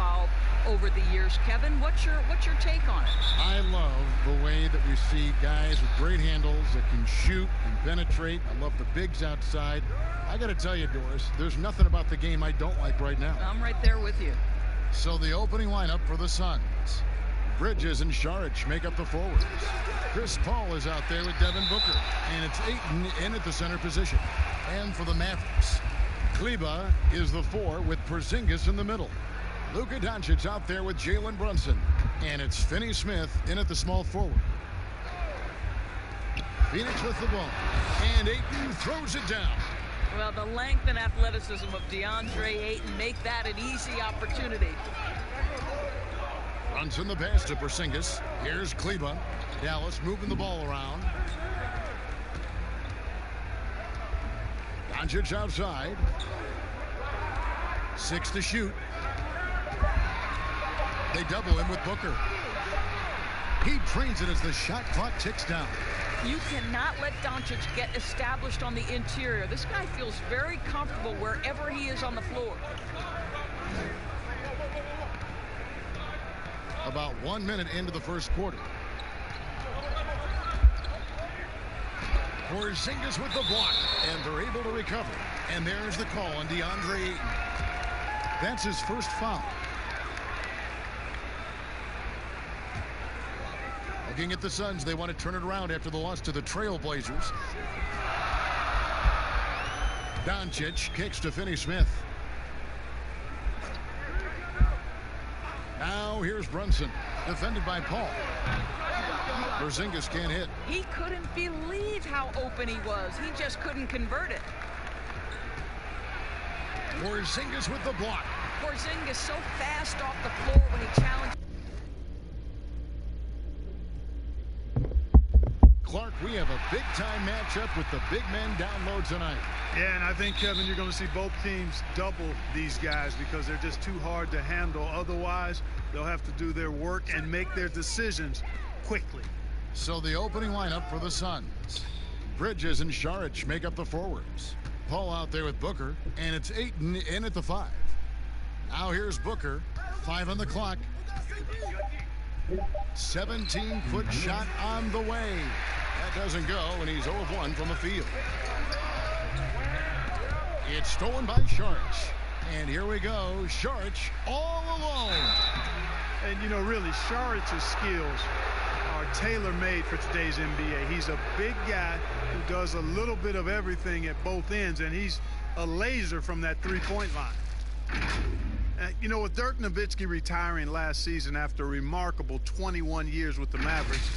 evolved over the years. Kevin, what's your take on it? I love the way that we see guys with great handles that can shoot and penetrate. I love the bigs outside. I got to tell you, Doris, there's nothing about the game I don't like right now. I'm right there with you. So the opening lineup for the Suns. Bridges and Saric make up the forwards. Chris Paul is out there with Devin Booker. And it's Ayton in at the center position. And for the Mavericks, Kleber is the 4 with Porzingis in the middle. Luka Doncic out there with Jalen Brunson. And it's Finney-Smith in at the small forward. Phoenix with the ball. And Ayton throws it down. Well, the length and athleticism of DeAndre Ayton make that an easy opportunity. Brunson the pass to Porzingis. Here's Kleber. Dallas moving the ball around. Doncic outside. 6 to shoot. They double him with Booker. He trains it as the shot clock ticks down. You cannot let Doncic get established on the interior. This guy feels very comfortable wherever he is on the floor. About 1 minute into the first quarter. Porzingis with the block, and they're able to recover. And there's the call on DeAndre Ayton. That's his first foul. Looking at the Suns, they want to turn it around after the loss to the Trailblazers. Doncic kicks to Finney-Smith. Now here's Brunson, defended by Paul. Porzingis can't hit. He couldn't believe how open he was. He just couldn't convert it. Porzingis with the block. Porzingis so fast off the floor when he challenged. Clark, we have a big-time matchup with the big men down low tonight. Yeah, and I think, Kevin, you're going to see both teams double these guys because they're just too hard to handle. Otherwise, they'll have to do their work and make their decisions quickly. So the opening lineup for the Suns. Bridges and Saric make up the forwards. Paul out there with Booker, and it's Ayton in at the 5. Now here's Booker, 5 on the clock. 17-foot shot on the way. That doesn't go, and he's 0 of 1 from the field. It's stolen by Saric. And here we go. Saric all alone. And, you know, really, Saric's skills are tailor-made for today's NBA. He's a big guy who does a little bit of everything at both ends, and he's a laser from that three-point line. You know, with Dirk Nowitzki retiring last season after a remarkable 21 years with the Mavericks,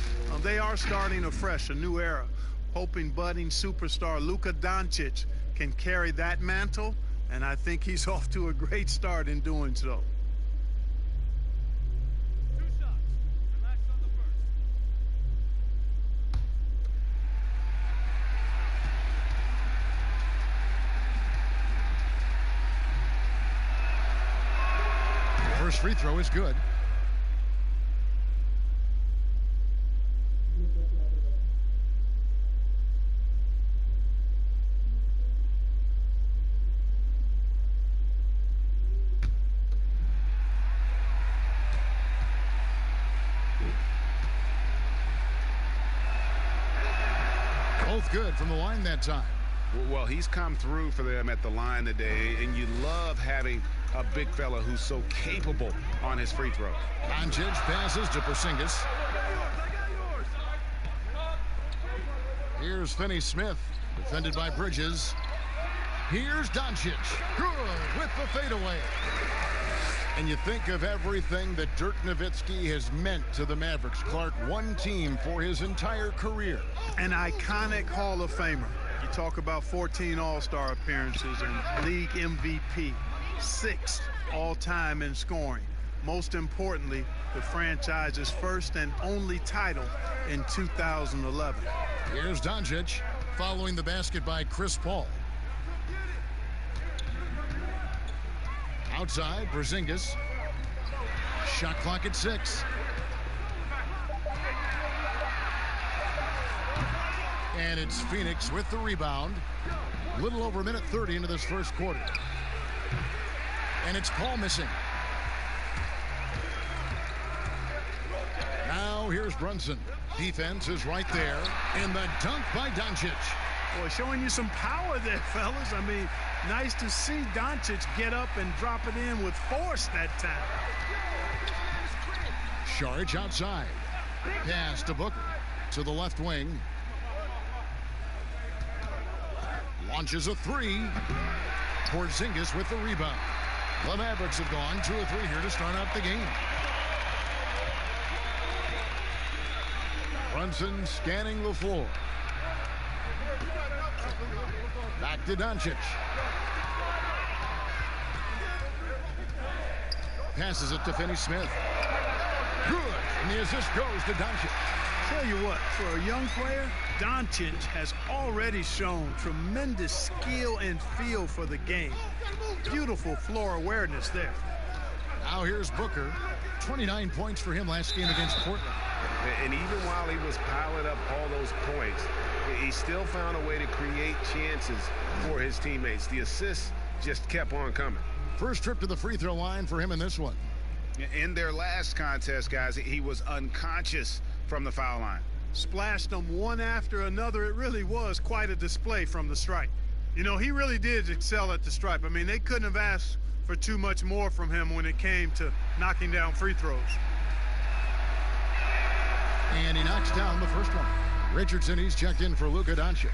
they are starting afresh, a new era, hoping budding superstar Luka Doncic can carry that mantle, and I think he's off to a great start in doing so. 2 shots. Relax on the first. First free throw is good. Both good from the line that time. Well, he's come through for them at the line today, and you love having a big fella who's so capable on his free throw. Doncic passes to Porzingis. Here's Finney-Smith, defended by Bridges. Here's Doncic. Good with the fadeaway. And you think of everything that Dirk Nowitzki has meant to the Mavericks. Clark, one team for his entire career. An iconic Hall of Famer. You talk about 14 All-Star appearances and league MVP, 6th all-time in scoring. Most importantly, the franchise's first and only title in 2011. Here's Doncic, following the basket by Chris Paul. Outside, Porzingis. Shot clock at 6. And it's Phoenix with the rebound. A little over a minute 30 into this first quarter. And it's Paul missing. here's Brunson. Defense is right there. And the dunk by Doncic. Boy, showing you some power there, fellas. I mean, nice to see Doncic get up and drop it in with force that time. Šarić outside. Pass to Booker. To the left wing. Launches a three. Porzingis with the rebound. The Mavericks have gone 2 of 3 here to start out the game. Brunson scanning the floor. Back to Doncic. Passes it to Finney-Smith. Good. And the assist goes to Doncic. Tell you what, for a young player, Doncic has already shown tremendous skill and feel for the game. Beautiful floor awareness there. Now here's Booker. 29 points for him last game against Portland. And even while he was piling up all those points, he still found a way to create chances for his teammates. The assists just kept on coming. First trip to the free throw line for him in this one. In their last contest, guys, he was unconscious from the foul line. Splashed them one after another. It really was quite a display from the stripe. You know, he really did excel at the stripe. I mean, they couldn't have asked for too much more from him when it came to knocking down free throws. And he knocks down the first one. Richardson, he's checked in for Luka Doncic.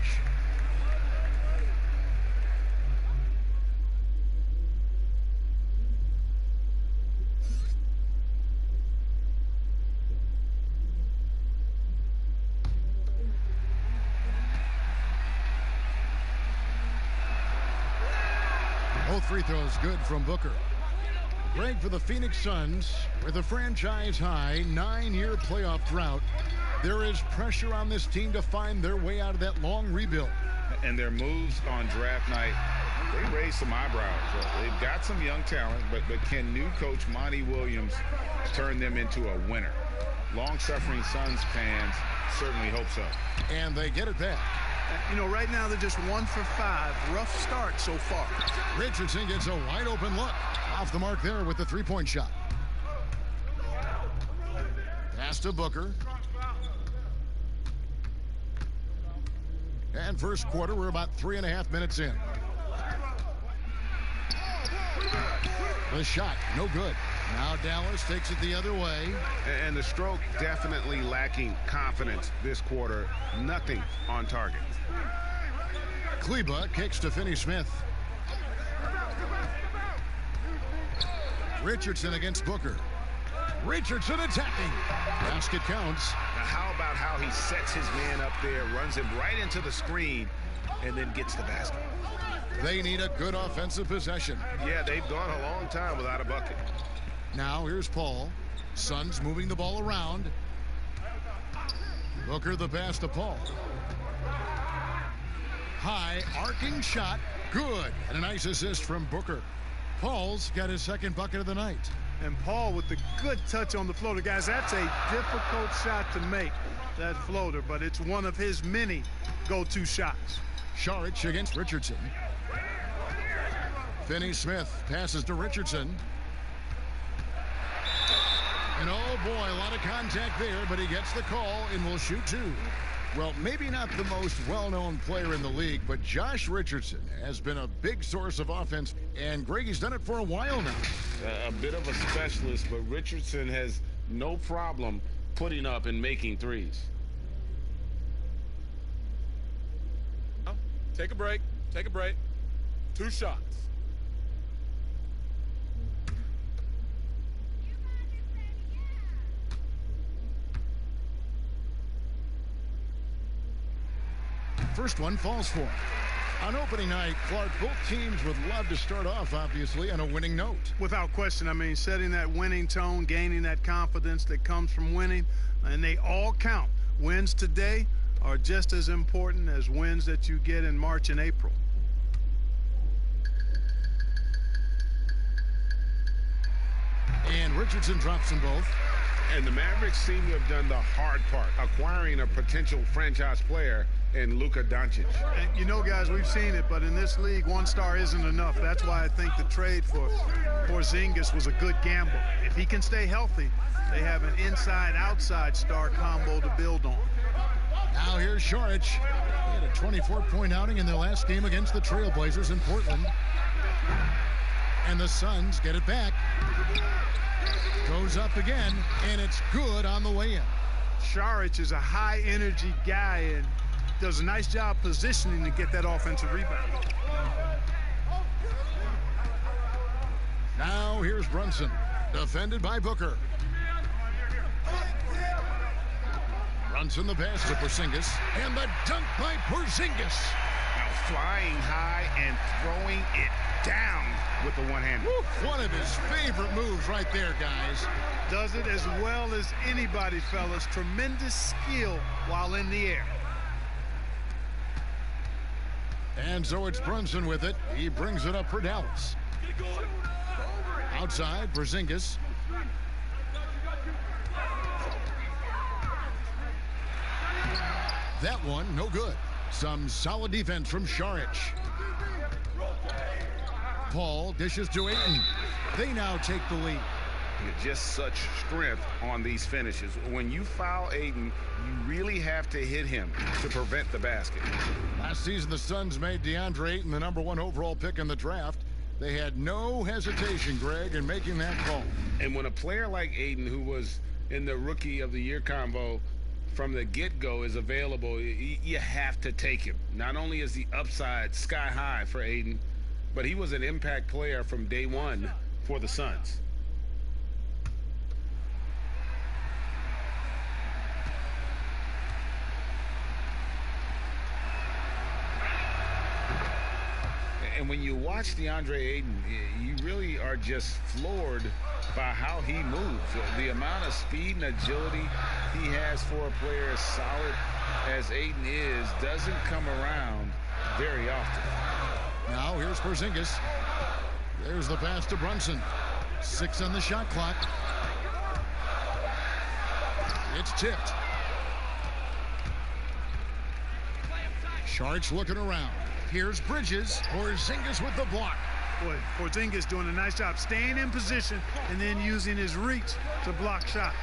Both free throws good from Booker. Greg, for the Phoenix Suns, with a franchise-high 9-year playoff drought, there is pressure on this team to find their way out of that long rebuild. And their moves on draft night, they raised some eyebrows. They've got some young talent, but can new coach Monty Williams turn them into a winner? Long-suffering Suns fans certainly hope so. And they get it back. You know, right now they're just 1 for 5. Rough start so far. Richardson gets a wide open look. Off the mark there with the three-point shot. Pass to Booker. And first quarter, we're about 3.5 minutes in. The shot, no good. Now Dallas takes it the other way. And the stroke definitely lacking confidence this quarter. Nothing on target. Kleba kicks to Finney-Smith. Richardson against Booker. Richardson attacking. Basket counts. Now how about how he sets his man up there, runs him right into the screen, and then gets the basket. They need a good offensive possession. Yeah, they've gone a long time without a bucket. Now here's Paul. Suns moving the ball around. Booker the pass to Paul. High arcing shot. Good. And a nice assist from Booker. Paul's got his second bucket of the night. And Paul with the good touch on the floater. Guys, that's a difficult shot to make, that floater, but it's one of his many go-to shots. Šarić against Richardson. Finney-Smith passes to Richardson. And oh boy, a lot of contact there, but he gets the call and will shoot 2. Well, maybe not the most well-known player in the league, but Josh Richardson has been a big source of offense, and Greggy's done it for a while now. A bit of a specialist, but Richardson has no problem putting up and making threes. Take a break. Take a break. 2 shots. First one falls for him. On opening night, Clark, both teams would love to start off, obviously, on a winning note. Without question, I mean, setting that winning tone, gaining that confidence that comes from winning, and they all count. Wins today are just as important as wins that you get in March and April. And Richardson drops them both. And the Mavericks seem to have done the hard part, acquiring a potential franchise player and Luka Doncic. And you know, guys, we've seen it, but in this league, one star isn't enough. That's why I think the trade for Porzingis was a good gamble. If he can stay healthy, they have an inside-outside star combo to build on. Now here's Šarić. He had a 24-point outing in their last game against the Trailblazers in Portland. And the Suns get it back. Goes up again, and it's good on the way in. Šarić is a high-energy guy and does a nice job positioning to get that offensive rebound. Now here's Brunson, defended by Booker. Brunson the pass to Porzingis, and the dunk by Porzingis. Now flying high and throwing it down with the one-hander. One of his favorite moves right there, guys. Does it as well as anybody, fellas. Tremendous skill while in the air. And so it's Brunson with it. He brings it up for Dallas. Outside, Porzingis. That one, no good. Some solid defense from Šarić. Paul dishes to Ayton. They now take the lead. Just such strength on these finishes. When you foul Ayton, you really have to hit him to prevent the basket. Last season, the Suns made DeAndre Ayton the #1 overall pick in the draft. They had no hesitation, Greg, in making that call. And when a player like Ayton, who was in the Rookie of the Year combo from the get-go, is available, you have to take him. Not only is the upside sky high for Ayton, but he was an impact player from day one for the Suns. And when you watch DeAndre Ayton, you really are just floored by how he moves. The amount of speed and agility he has for a player as solid as Ayton is doesn't come around very often. Now here's Porzingis. There's the pass to Brunson. 6 on the shot clock. It's tipped. Šarić looking around. Here's Bridges. Porzingis with the block. Boy, Porzingis doing a nice job staying in position and then using his reach to block shots.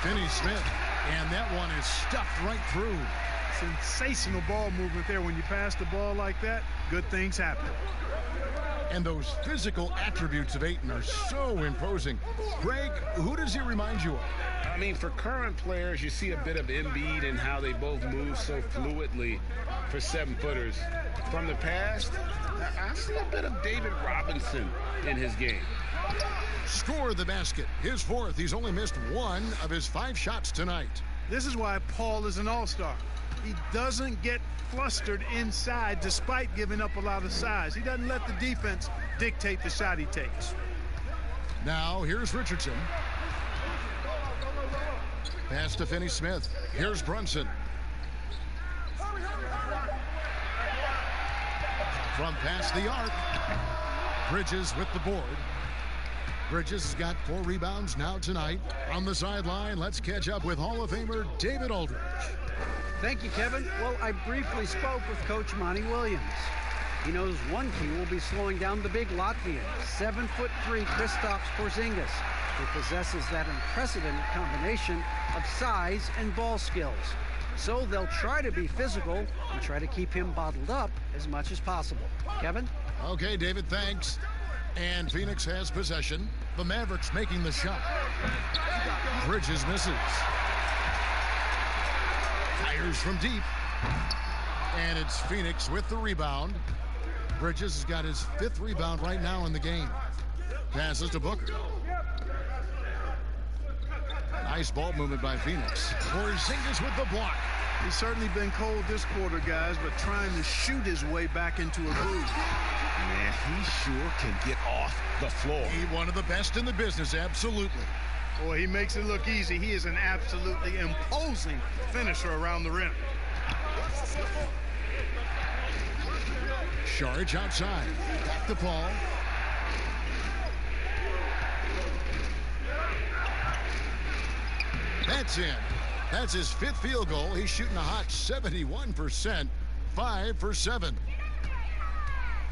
Finney-Smith. And that one is stuffed right through. Sensational ball movement there. When you pass the ball like that, good things happen. And those physical attributes of Ayton are so imposing. Greg, who does he remind you of? I mean, for current players, you see a bit of Embiid and how they both move so fluidly for 7-footers. From the past, I see a bit of David Robinson in his game. Score the basket. His 4th. He's only missed 1 of his 5 shots tonight. This is why Paul is an all-star. He doesn't get flustered inside despite giving up a lot of size. He doesn't let the defense dictate the shot he takes. Now here's Richardson. Pass to Finney-Smith. Here's Brunson. From past the arc. Bridges with the board. Bridges has got 4 rebounds now tonight. On the sideline, let's catch up with Hall of Famer David Aldridge. Thank you, Kevin. Well, I briefly spoke with Coach Monty Williams. He knows one key will be slowing down the big Latvian, 7'3" Kristaps Porzingis, who possesses that unprecedented combination of size and ball skills. So they'll try to be physical and try to keep him bottled up as much as possible. Kevin? Okay, David, thanks. And Phoenix has possession. The Mavericks making the shot. Bridges misses. Fires from deep. And it's Phoenix with the rebound. Bridges has got his 5th rebound right now in the game. Passes to Booker. Nice ball movement by Phoenix. Porzingis with the block. He's certainly been cold this quarter, guys, but trying to shoot his way back into a groove. Man, he sure can get off the floor. He one of the best in the business, absolutely. Boy, he makes it look easy. He is an absolutely imposing finisher around the rim. Šarić outside. Back to Paul. That's in. That's his 5th field goal. He's shooting a hot 71%, 5 for 7.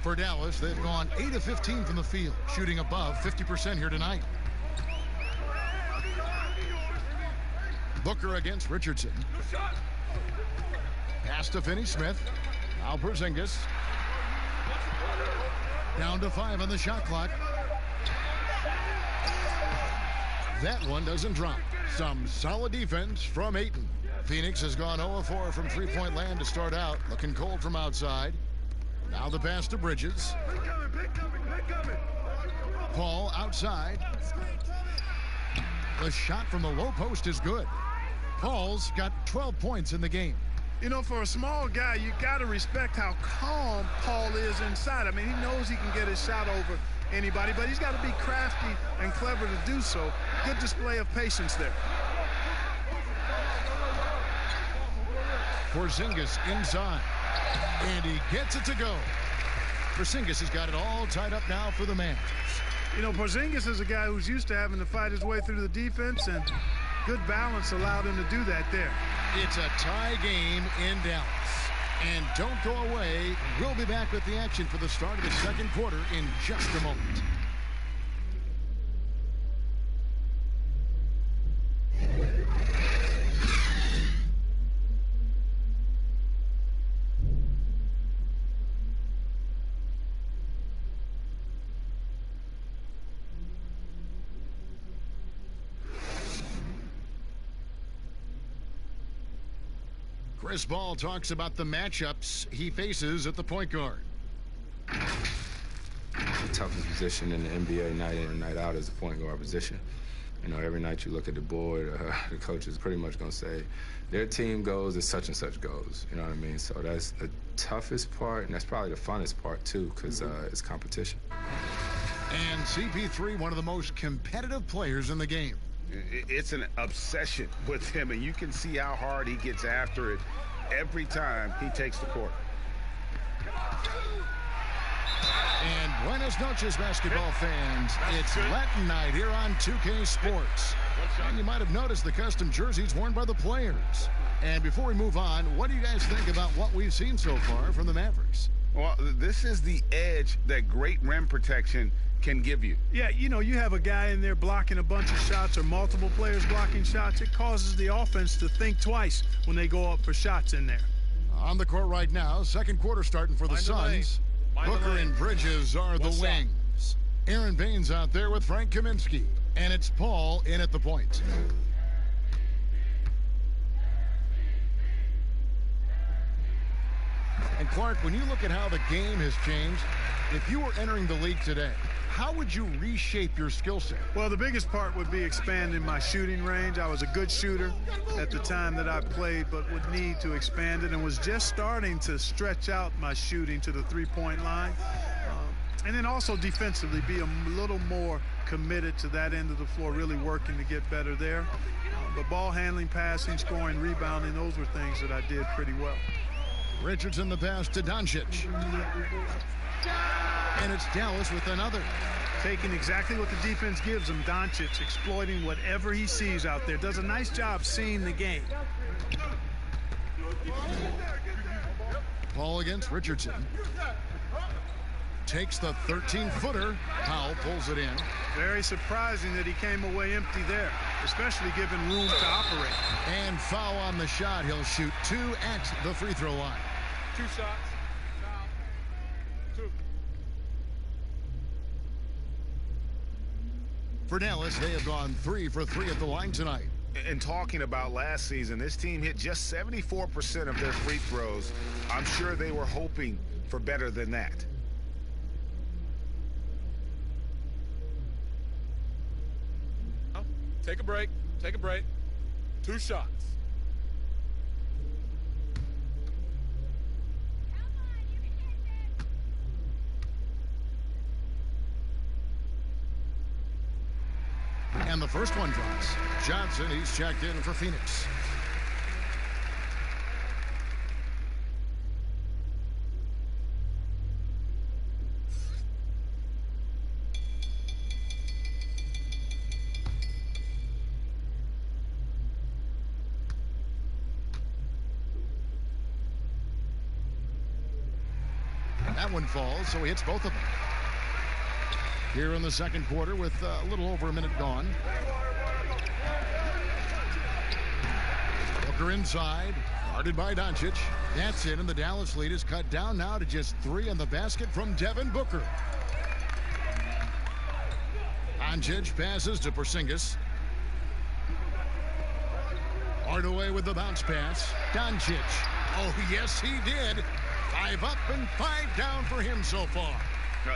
For Dallas, they've gone 8 of 15 from the field, shooting above 50% here tonight. Booker against Richardson. Pass to Finney-Smith. Now Porzingis. Down to 5 on the shot clock. That one doesn't drop. Some solid defense from Ayton. Phoenix has gone 0 of 4 from three-point land to start out. Looking cold from outside. Now the pass to Bridges. Paul outside. The shot from the low post is good. Paul's got 12 points in the game. You know, for a small guy, you got to respect how calm Paul is inside. I mean, he knows he can get his shot over anybody, but he's got to be crafty and clever to do so. Good display of patience there. Porzingis inside, and he gets it to go. Porzingis has got it all tied up now for the Mavs. You know, Porzingis is a guy who's used to having to fight his way through the defense, and good balance allowed him to do that there. It's a tie game in Dallas. And don't go away. We'll be back with the action for the start of the second quarter in just a moment. Chris Ball talks about the matchups he faces at the point guard. The toughest position in the NBA night in and night out is the point guard position. You know, every night you look at the board, the coach is pretty much going to say, their team goes as such and such goes. You know what I mean? So that's the toughest part, and that's probably the funnest part, too, because it's competition. And CP3, one of the most competitive players in the game. It's an obsession with him, and you can see how hard he gets after it every time he takes the court. And buenas noches, basketball fans. It's Latin night here on 2K Sports. And you might have noticed the custom jerseys worn by the players. And before we move on, what do you guys think about what we've seen so far from the Mavericks? Well, this is the edge that great rim protection can give you. Yeah, you know, you have a guy in there blocking a bunch of shots or multiple players blocking shots. It causes the offense to think twice when they go up for shots in there. On the court right now, second quarter starting for the Suns. Booker and Bridges are the wings. Aaron Baines out there with Frank Kaminsky. And it's Paul in at the point. And Clark, when you look at how the game has changed, if you were entering the league today, how would you reshape your skill set? Well, the biggest part would be expanding my shooting range. I was a good shooter at the time that I played, but would need to expand it and was just starting to stretch out my shooting to the three-point line. And then also defensively be a little more committed to that end of the floor, really working to get better there. But ball handling, passing, scoring, rebounding, those were things that I did pretty well. Richardson the pass to Doncic. And it's Dallas with another. Taking exactly what the defense gives him. Doncic exploiting whatever he sees out there. Does a nice job seeing the game. Paul against Richardson. Takes the 13-footer. Powell pulls it in. Very surprising that he came away empty there, especially given room to operate. And foul on the shot. He'll shoot 2 at the free throw line. 2 shots. Foul. 2. For Dallas, they have gone 3 for 3 at the line tonight. And talking about last season, this team hit just 74% of their free throws. I'm sure they were hoping for better than that. Take a break. Take a break. 2 shots. And the first one drops. Johnson, he's checked in for Phoenix. That one falls, so he hits both of them. Here in the second quarter with a little over a minute gone. Booker inside, guarded by Doncic. That's it, and the Dallas lead is cut down now to just 3 on the basket from Devin Booker. Doncic passes to Porzingis. Hardaway with the bounce pass. Doncic. Oh, yes, he did. 5 up and 5 down for him so far.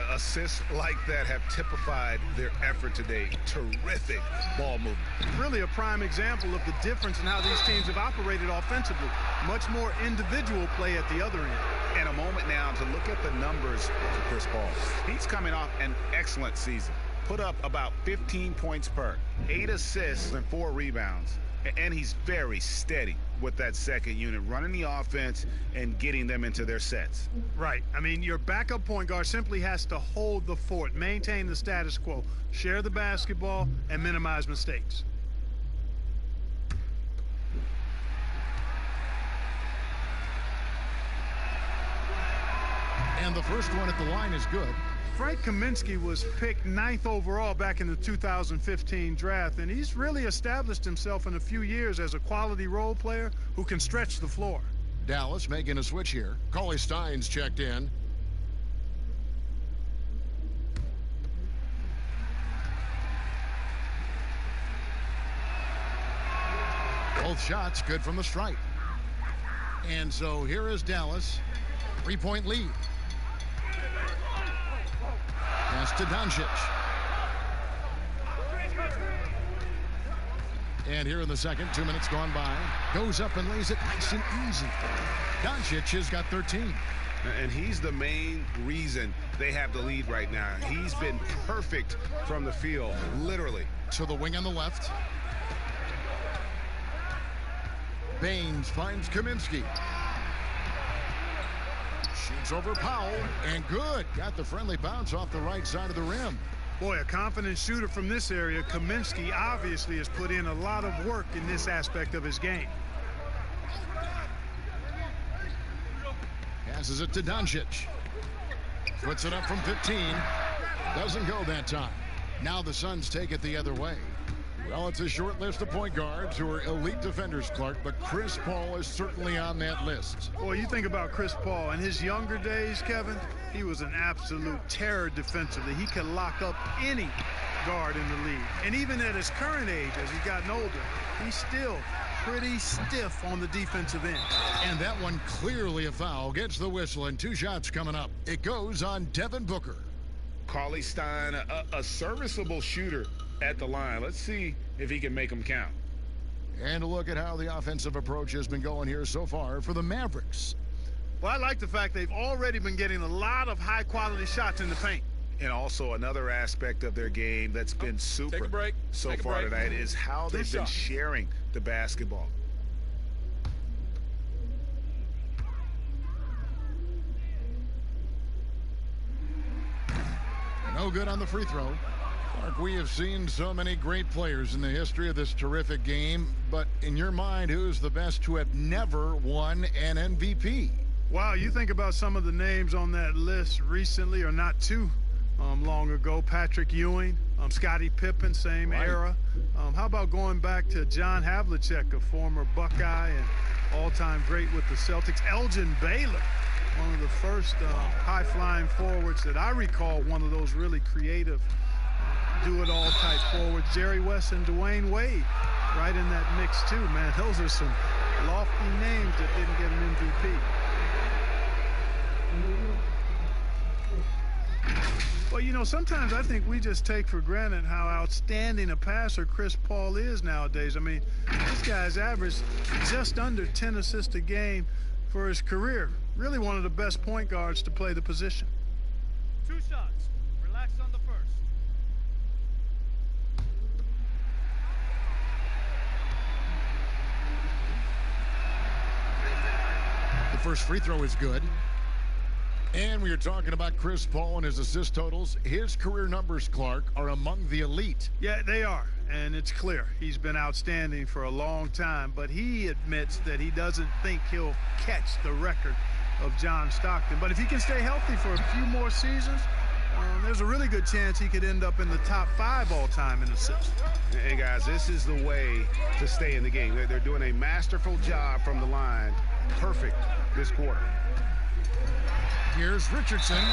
Assists like that have typified their effort today. Terrific ball movement. Really a prime example of the difference in how these teams have operated offensively. Much more individual play at the other end. And a moment now to look at the numbers for Chris Paul. He's coming off an excellent season. Put up about 15 points per, 8 assists and 4 rebounds. And he's very steady with that second unit, running the offense and getting them into their sets. Right. I mean, your backup point guard simply has to hold the fort, maintain the status quo, share the basketball, and minimize mistakes. And the first one at the line is good. Frank Kaminsky was picked 9th overall back in the 2015 draft, and he's really established himself in a few years as a quality role player who can stretch the floor. Dallas making a switch here. Cauley Stein's checked in. Both shots good from the stripe. And so here is Dallas. 3-point lead. Pass to Doncic. And here in the second, 2 minutes gone by. Goes up and lays it nice and easy. Doncic has got 13. And he's the main reason they have the lead right now. He's been perfect from the field, literally. To the wing on the left. Baines finds Kaminsky. Shoots over Powell, and good. Got the friendly bounce off the right side of the rim. Boy, a confident shooter from this area. Kaminsky obviously has put in a lot of work in this aspect of his game. Passes it to Doncic. Puts it up from 15. Doesn't go that time. Now the Suns take it the other way. Well, it's a short list of point guards who are elite defenders, Clark, but Chris Paul is certainly on that list. Boy, you think about Chris Paul. In his younger days, Kevin, he was an absolute terror defensively. He could lock up any guard in the league. And even at his current age, as he's gotten older, he's still pretty stiff on the defensive end. And that one clearly a foul. Gets the whistle, and 2 shots coming up. It goes on Devin Booker. Cauley Stein, a serviceable shooter at the line. Let's see if he can make them count. And a look at how the offensive approach has been going here so far for the Mavericks. Well, I like the fact they've already been getting a lot of high-quality shots in the paint. And also another aspect of their game that's been super so far tonight is how they've been sharing the basketball. No good on the free throw. Clark, we have seen so many great players in the history of this terrific game, but in your mind, who's the best to have never won an MVP? Wow, you think about some of the names on that list recently, or not too long ago. Patrick Ewing, Scottie Pippen, same era. How about going back to John Havlicek, a former Buckeye and all-time great with the Celtics. Elgin Baylor, one of the first high-flying forwards that I recall, one of those really creative do-it-all type forwards. Jerry West and Dwayne Wade right in that mix too, man. Those are some lofty names that didn't get an MVP. Well, you know, sometimes I think we just take for granted how outstanding a passer Chris Paul is nowadays. I mean, this guy's averaged just under 10 assists a game for his career. Really one of the best point guards to play the position. 2 shots. Relax on the first. The first free throw is good. And we are talking about Chris Paul and his assist totals. His career numbers, Clark, are among the elite. Yeah, they are. And it's clear he's been outstanding for a long time. But he admits that he doesn't think he'll catch the record of John Stockton. But if he can stay healthy for a few more seasons, there's a really good chance he could end up in the top 5 all-time in assists. And guys, this is the way to stay in the game. They're doing a masterful job from the line. Perfect this quarter. Here's Richardson.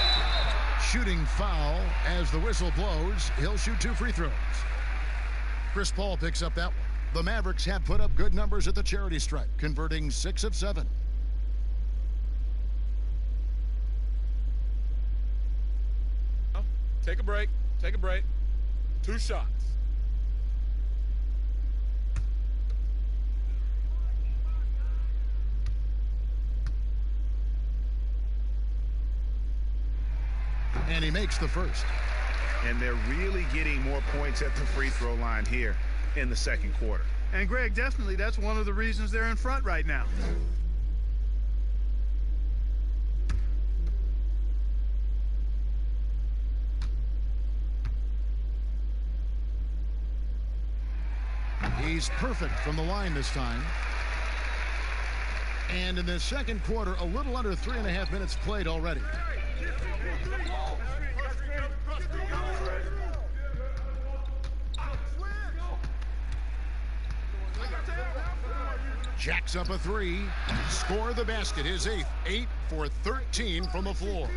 Shooting foul as the whistle blows. He'll shoot 2 free throws. Chris Paul picks up that one. The Mavericks have put up good numbers at the charity stripe, converting 6 of 7. Take a break. Take a break. 2 shots. And he makes the first. And they're really getting more points at the free throw line here in the second quarter. And Greg, definitely that's one of the reasons they're in front right now. He's perfect from the line this time. And in the second quarter, a little under 3.5 minutes played already. Jacks up a 3. Score the basket. His 8th. 8 for 13 from the floor.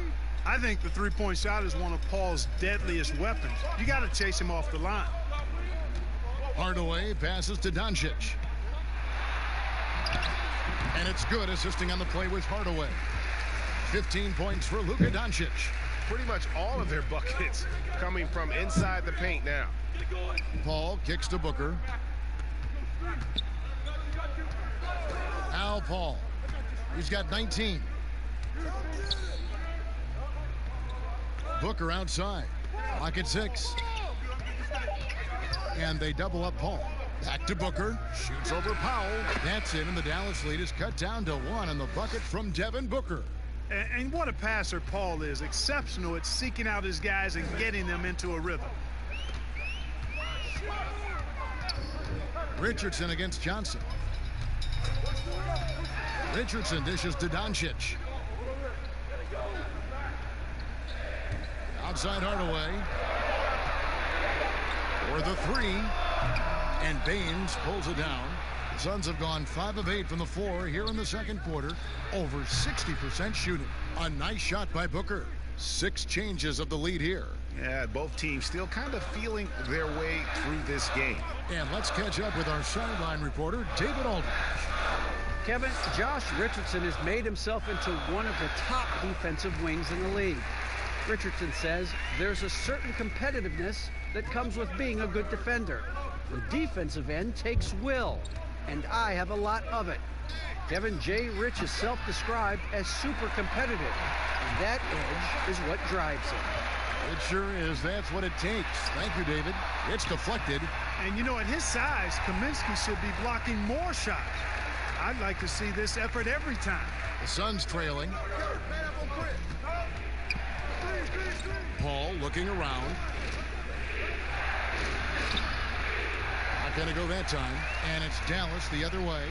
I think the three-point shot is one of Paul's deadliest weapons. You got to chase him off the line. Hardaway passes to Doncic. And it's good, assisting on the play with Hardaway. 15 points for Luka Doncic. Pretty much all of their buckets coming from inside the paint now. Paul kicks to Booker. Al Paul. He's got 19. Booker outside. Clock at 6. And they double up Paul. Back to Booker. Shoots over Powell. That's it, and the Dallas lead is cut down to 1 on the bucket from Devin Booker. And what a passer Paul is. Exceptional at seeking out his guys and getting them into a rhythm. Richardson against Johnson. Richardson dishes to Doncic. Outside Hardaway. For the 3. And Baines pulls it down. The Suns have gone 5 of 8 from the floor here in the second quarter. Over 60% shooting. A nice shot by Booker. 6 changes of the lead here. Yeah, both teams still kind of feeling their way through this game. And let's catch up with our sideline reporter, David Aldridge. Kevin, Josh Richardson has made himself into one of the top defensive wings in the league. Richardson says there's a certain competitiveness that comes with being a good defender. The defensive end takes will, and I have a lot of it. Kevin J. Rich is self-described as super competitive, and that edge is what drives him. It sure is. That's what it takes. Thank you, David. It's deflected. And you know, at his size, Kaminsky should be blocking more shots. I'd like to see this effort every time. The Suns trailing. Paul looking around. Not going to go that time. And it's Dallas the other way.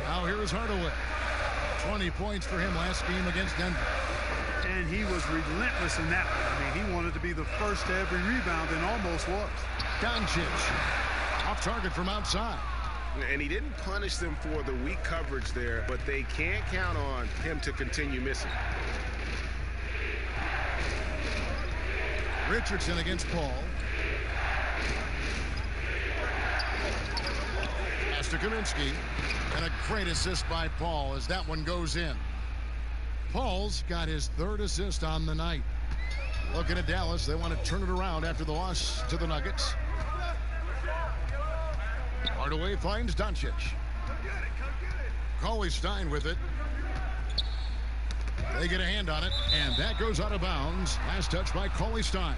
Now here is Hardaway. 20 points for him last game against Denver. And he was relentless in that one. I mean, he wanted to be the first to every rebound and almost was. Doncic. Off target from outside. And he didn't punish them for the weak coverage there, but they can't count on him to continue missing. Richardson against Paul. Pass to Kaminsky. And a great assist by Paul as that one goes in. Paul's got his 3rd assist on the night. Looking at Dallas, they want to turn it around after the loss to the Nuggets. Hardaway finds Doncic. Cauley-Stein with it. They get a hand on it, and that goes out of bounds. Last touch by Cauley-Stein.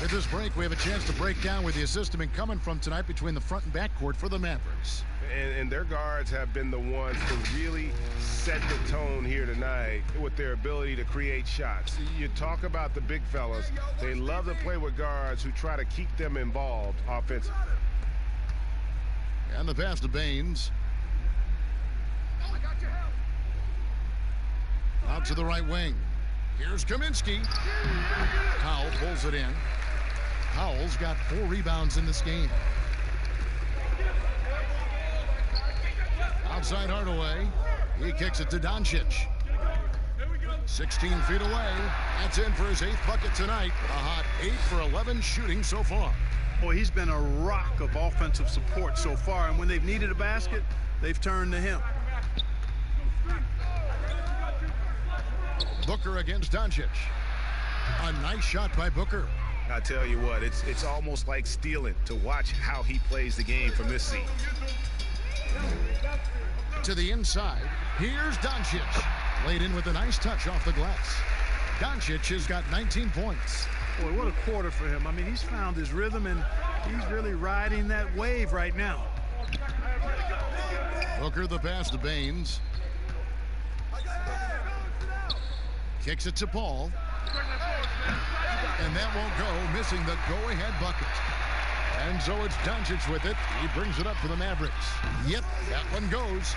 At this break, we have a chance to break down where the assist has been coming from tonight between the front and back court for the Mavericks. And their guards have been the ones to really set the tone here tonight with their ability to create shots. You talk about the big fellas. They love to play with guards who try to keep them involved offensively. And the pass to Baines. Out to the right wing. Here's Kaminsky. Powell pulls it in. Powell's got 4 rebounds in this game. Outside Hardaway. He kicks it to Doncic. 16 feet away. That's in for his 8th bucket tonight. A hot 8 for 11 shooting so far. Boy, he's been a rock of offensive support so far, and when they've needed a basket, they've turned to him. Booker against Doncic. A nice shot by Booker. I tell you what, it's almost like stealing to watch how he plays the game from this seat. To the inside. Here's Doncic. Laid in with a nice touch off the glass. Doncic has got 19 points. Boy, what a quarter for him. I mean, he's found his rhythm, and he's really riding that wave right now. Booker the pass to Baines. Kicks it to Paul. And that won't go, missing the go-ahead bucket. And so it's Doncic with it. He brings it up for the Mavericks. Yep, that one goes.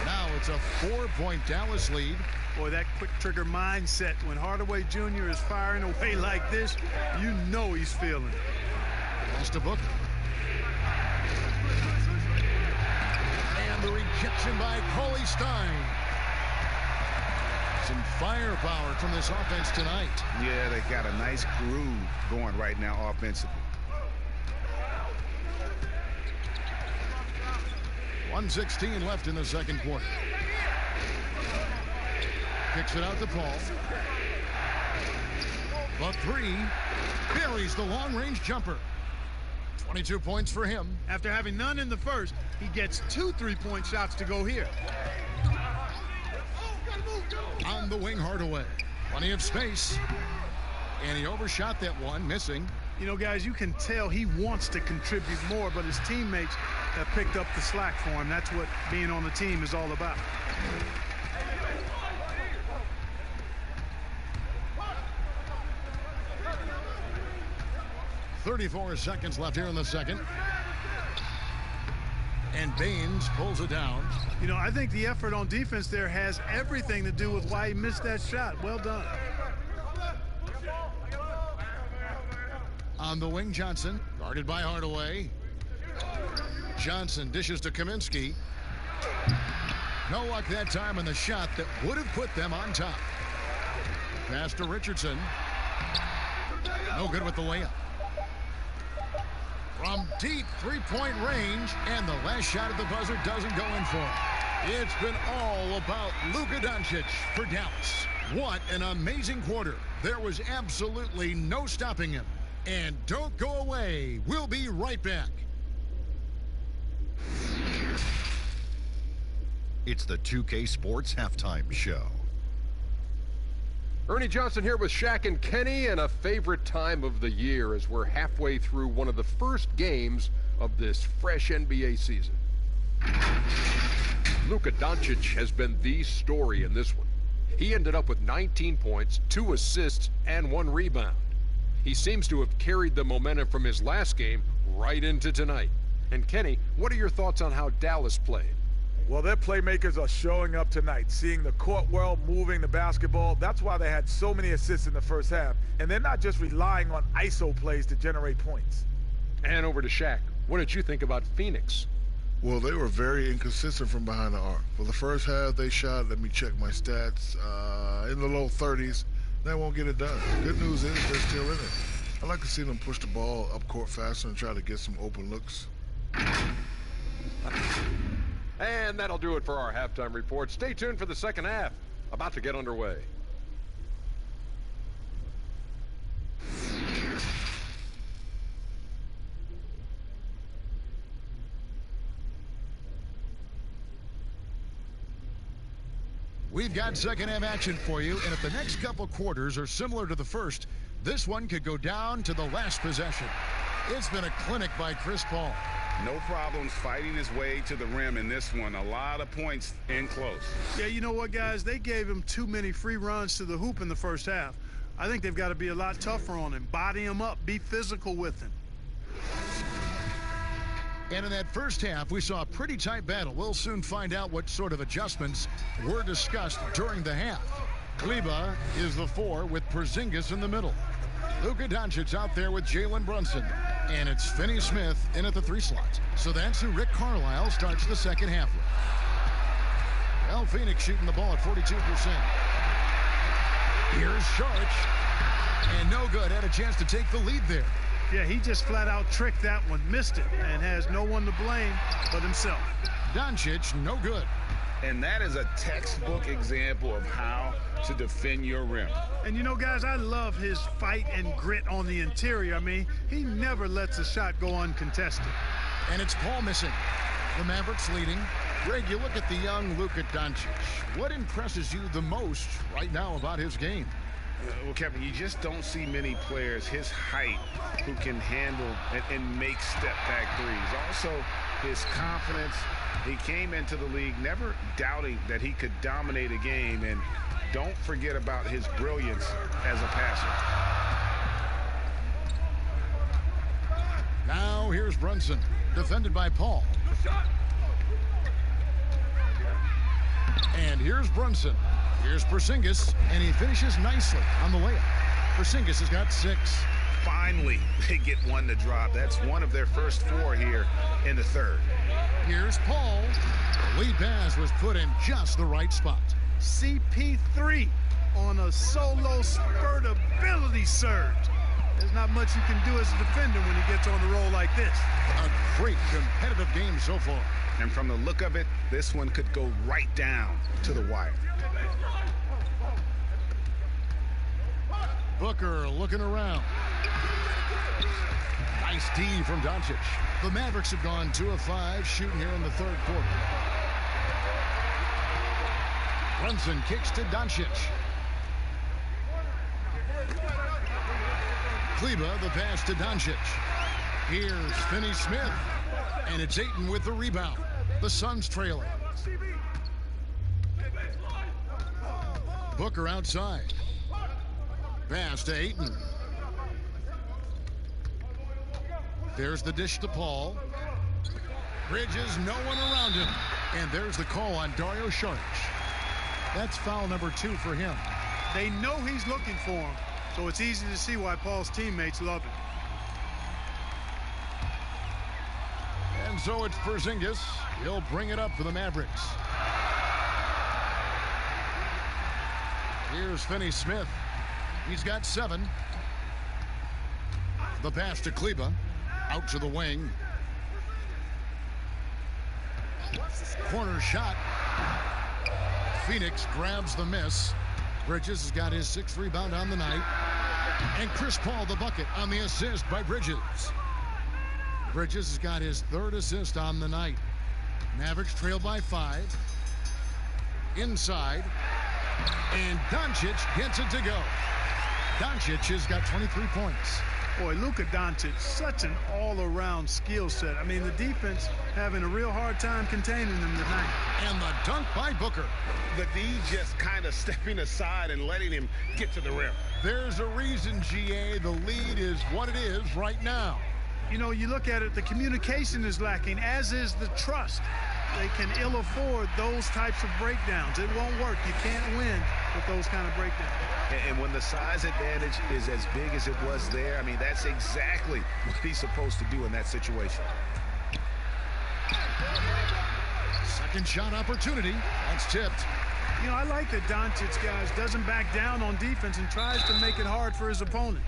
Now it's a 4-point Dallas lead. Boy, that quick trigger mindset when Hardaway Jr. is firing away like this, you know he's feeling it. Pass to Booker. And the rejection by Cauley Stein. Some firepower from this offense tonight. Yeah, they got a nice groove going right now offensively. 1:16 left in the second quarter. Kicks it out to Paul. The 3 buries the long-range jumper. 22 points for him. After having none in the first, he gets 2 3-point shots to go here. On the wing, Hardaway. Plenty of space. And he overshot that one, missing. You know, guys, you can tell he wants to contribute more, but his teammates have picked up the slack for him. That's what being on the team is all about. .34 seconds left here in the second. And Baines pulls it down. You know, I think the effort on defense there has everything to do with why he missed that shot. Well done. On the wing, Johnson, guarded by Hardaway. Johnson dishes to Kaminsky. No luck that time on the shot that would have put them on top. Pass to Richardson. No good with the layup. From deep 3-point range, and the last shot at the buzzer doesn't go in for him. It's been all about Luka Doncic for Dallas. What an amazing quarter. There was absolutely no stopping him. And don't go away. We'll be right back. It's the 2K Sports Halftime Show. Ernie Johnson here with Shaq and Kenny, and a favorite time of the year as we're halfway through one of the first games of this fresh NBA season. Luka Doncic has been the story in this one. He ended up with 19 points, 2 assists, and 1 rebound. He seems to have carried the momentum from his last game right into tonight. And Kenny, what are your thoughts on how Dallas played? Well, their playmakers are showing up tonight, seeing the court well, moving the basketball. That's why they had so many assists in the first half. And they're not just relying on ISO plays to generate points. And over to Shaq. What did you think about Phoenix? Well, they were very inconsistent from behind the arc. For the first half, they shot, let me check my stats, in the low 30s. They won't get it done. The good news is they're still in it. I like to see them push the ball up court faster and try to get some open looks. And that'll do it for our halftime report. Stay tuned for the second half. About to get underway. We've got second half action for you, and if the next couple quarters are similar to the first, this one could go down to the last possession. It's been a clinic by Chris Paul. No problems fighting his way to the rim in this one. A lot of points in close. Yeah, you know what, guys? They gave him too many free runs to the hoop in the first half. I think they've got to be a lot tougher on him. Body him up. Be physical with him. And in that first half, we saw a pretty tight battle. We'll soon find out what sort of adjustments were discussed during the half. Kleba is the 4 with Porzingis in the middle. Luka Doncic out there with Jalen Brunson. And it's Finney Smith in at the 3 slot. So that's who Rick Carlisle starts the second half with. Well, Phoenix shooting the ball at 42%. Here's Saric. And no good. Had a chance to take the lead there. Yeah, he just flat out tricked that one, missed it, and has no one to blame but himself. Doncic, no good. And that is a textbook example of how to defend your rim. And you know, guys, I love his fight and grit on the interior. I mean, he never lets a shot go uncontested. And it's Paul missing. The Mavericks leading. Greg, you look at the young Luka Doncic. What impresses you the most right now about his game? Well, Kevin, you just don't see many players his height who can handle and make step-back threes. Also, his confidence. He came into the league never doubting that he could dominate a game, and don't forget about his brilliance as a passer. Now here's Brunson, defended by Paul. And here's Brunson. Here's Porzingis, and he finishes nicely on the layup. Porzingis has got 6. Finally, they get one to drop. That's one of their first 4 here in the third. Here's Paul. The lead pass was put in just the right spot. CP3 on a solo spurt ability surge. There's not much you can do as a defender when he gets on the roll like this. A great competitive game so far. And from the look of it, this one could go right down to the wire. Booker looking around. Nice D from Doncic. The Mavericks have gone 2 of 5 shooting here in the third quarter. Brunson kicks to Doncic. Kleba the pass to Doncic. Here's Finney Smith. And it's Ayton with the rebound. The Suns trailing. Booker outside. Pass to Ayton. There's the dish to Paul. Bridges, no one around him. And there's the call on Dario Saric. That's foul number 2 for him. They know he's looking for him, so it's easy to see why Paul's teammates love him. And so it's Porzingis. He'll bring it up for the Mavericks. Here's Finney Smith. He's got 7. The pass to Kleba. Out to the wing. Corner shot. Phoenix grabs the miss. Bridges has got his 6th rebound on the night. And Chris Paul the bucket on the assist by Bridges. Bridges has got his 3rd assist on the night. Mavericks trail by 5. Inside. And Doncic gets it to go. Doncic has got 23 points. Boy, Luka Doncic, such an all-around skill set. I mean, the defense having a real hard time containing him tonight. And the dunk by Booker. The D just kind of stepping aside and letting him get to the rim. There's a reason, GA, the lead is what it is right now. You know, you look at it, the communication is lacking, as is the trust. They can ill afford those types of breakdowns. It won't work. You can't win with those kind of breakdowns. And when the size advantage is as big as it was there, I mean, that's exactly what he's supposed to do in that situation. Second shot opportunity. That's tipped. You know, I like that Doncic, guys, doesn't back down on defense and tries to make it hard for his opponents.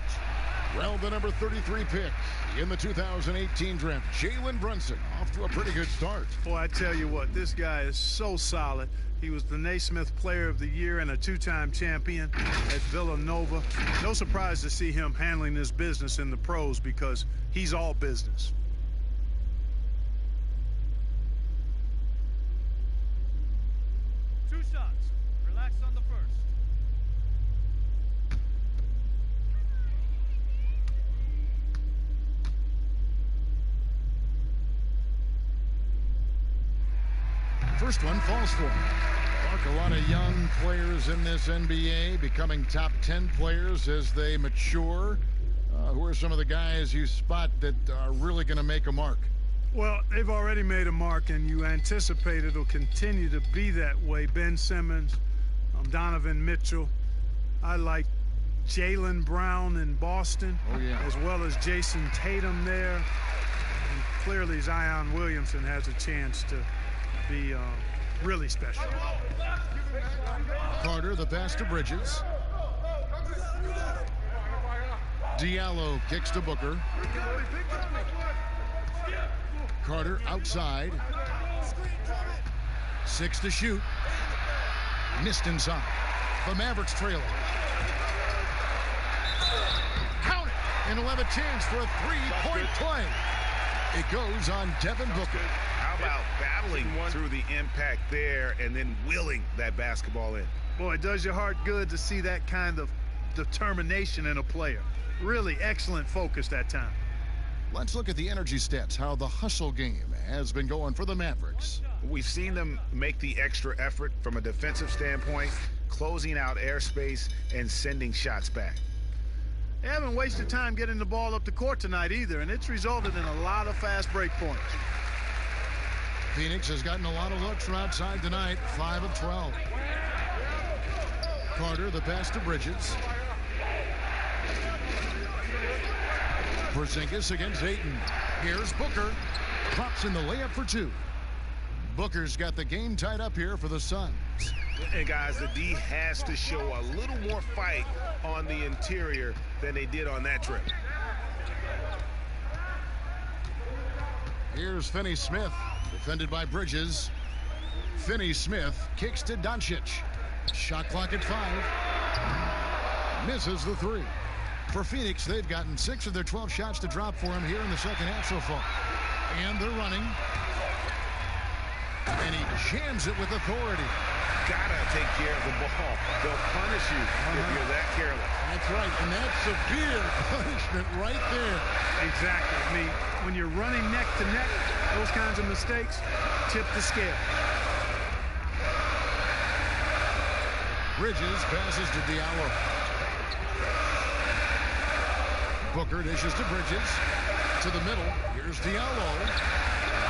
Well, the number 33 pick in the 2018 draft, Jalen Brunson, off to a pretty good start. Boy, I tell you what, this guy is so solid. He was the Naismith Player of the Year and a 2-time champion at Villanova. No surprise to see him handling this business in the pros because he's all business. Two shots. Relax on the first. First one falls for him. Mark, a lot of young players in this NBA becoming top 10 players as they mature. Who are some of the guys you spot that are really going to make a mark? Well, they've already made a mark, and you anticipate it'll continue to be that way. Ben Simmons, Donovan Mitchell, I like Jaylen Brown in Boston, as well as Jason Tatum there. And clearly Zion Williamson has a chance to be really special. Carter, the pass to Bridges. Diallo kicks to Booker. Carter outside. 6 to shoot. Missed inside. The Mavericks trailing. Count it! And he'll have a chance for a three-point play. It goes on Devin Booker. How about battling through the impact there and then willing that basketball in? Boy, it does your heart good to see that kind of determination in a player. Really excellent focus that time. Let's look at the energy stats, how the hustle game has been going for the Mavericks. We've seen them make the extra effort from a defensive standpoint, closing out airspace and sending shots back. They haven't wasted time getting the ball up the court tonight either, and it's resulted in a lot of fast break points. Phoenix has gotten a lot of looks from outside tonight, 5 of 12. Carter, the pass to Bridges. Porzingis against Ayton. Here's Booker. Drops in the layup for 2. Booker's got the game tied up here for the Suns. And guys, the D has to show a little more fight on the interior than they did on that trip. Here's Finney-Smith, defended by Bridges. Finney-Smith kicks to Doncic. Shot clock at 5. Misses the 3. For Phoenix, they've gotten 6 of their 12 shots to drop for him here in the second half so far. And they're running. And he jams it with authority. Gotta take care of the ball. They'll punish you if you're that careless. That's right, and that's severe punishment right there. Exactly. I mean, when you're running neck to neck, those kinds of mistakes tip the scale. Bridges passes to Diallo. Booker dishes to Bridges. To the middle. Here's Diallo.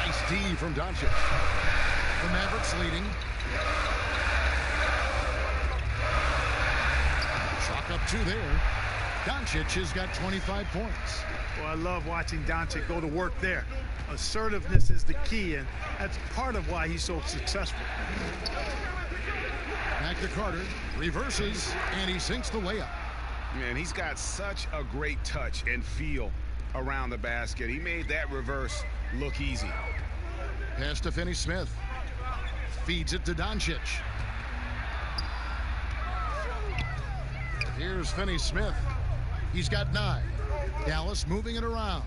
Nice D from Doncic. The Mavericks leading. Chalk up 2 there. Doncic has got 25 points. Well, I love watching Doncic go to work there. Assertiveness is the key, and that's part of why he's so successful. Back to Carter. Reverses, and he sinks the layup. Man, he's got such a great touch and feel around the basket. He made that reverse look easy. Pass to Finney-Smith. Feeds it to Doncic. Here's Finney-Smith. He's got 9. Dallas moving it around.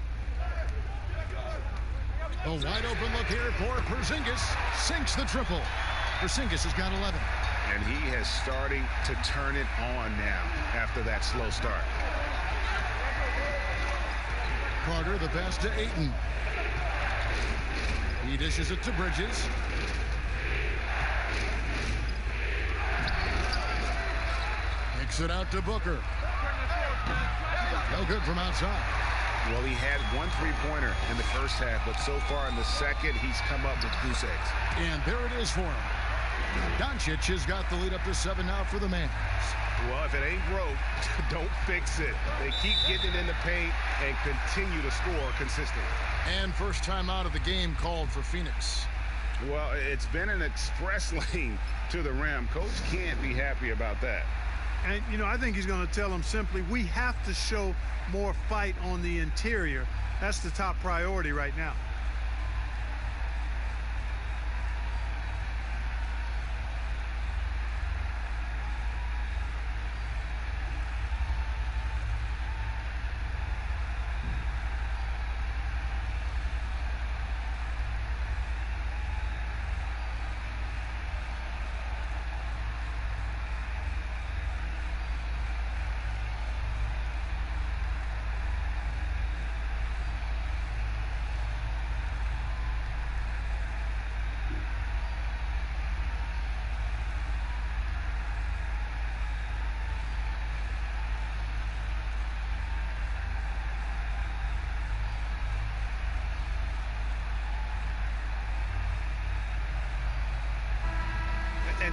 A wide open look here for Porzingis. Sinks the triple. Porzingis has got 11. And he is starting to turn it on now after that slow start. Carter, the pass to Ayton. He dishes it to Bridges. Kicks it out to Booker. No good from outside. Well, he had 1 3-pointer in the first half, but so far in the second, he's come up with goose eggs. And there it is for him. Doncic has got the lead up to 7 now for the Mavs. Well, if it ain't broke, don't fix it. They keep getting it in the paint and continue to score consistently. And first time out of the game called for Phoenix. Well, it's been an express lane to the rim. Coach can't be happy about that. And, you know, I think he's going to tell them simply, we have to show more fight on the interior. That's the top priority right now.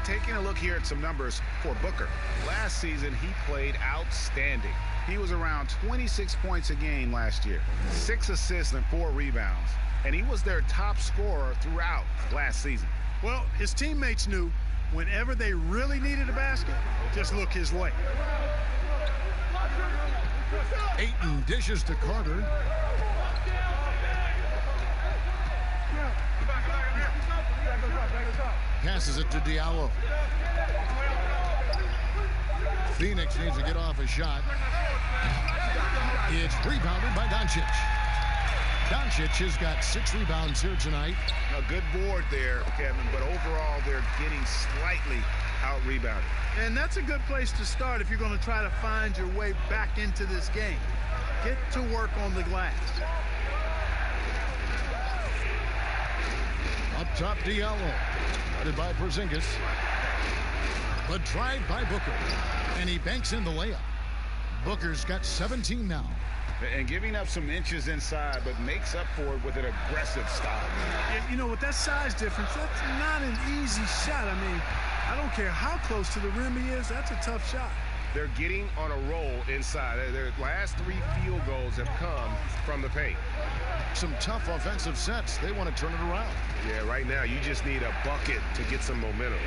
And taking a look here at some numbers for Booker. Last season, he played outstanding. He was around 26 points a game last year, 6 assists and 4 rebounds. And he was their top scorer throughout last season. Well, his teammates knew whenever they really needed a basket, just look his way. Ayton dishes to Carter. Passes it to Diallo. Phoenix needs to get off a shot. It's rebounded by Doncic. Doncic has got 6 rebounds here tonight. A good board there, Kevin, but overall they're getting slightly out-rebounded. And that's a good place to start if you're going to try to find your way back into this game. Get to work on the glass. Up top, Diallo. Guarded by Porzingis. The drive by Booker. And he banks in the layup. Booker's got 17 now. And giving up some inches inside, but makes up for it with an aggressive style. Yeah, you know, with that size difference, that's not an easy shot. I mean, I don't care how close to the rim he is, that's a tough shot. They're getting on a roll inside. Their last 3 field goals have come from the paint. Some tough offensive sets. They want to turn it around. Yeah, right now you just need a bucket to get some momentum.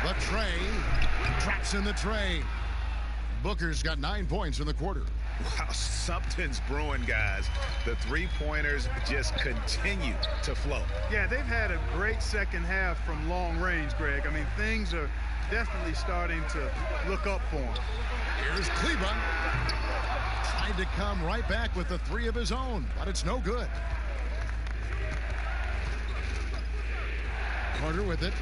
The tray. Traps in the tray. Booker's got 9 points in the quarter. Wow, something's brewing, guys. The three-pointers just continue to flow. Yeah, they've had a great second half from long range, Greg. I mean, things are definitely starting to look up for him. Here's Kleber. Tried to come right back with the 3 of his own, but it's no good. Carter with it.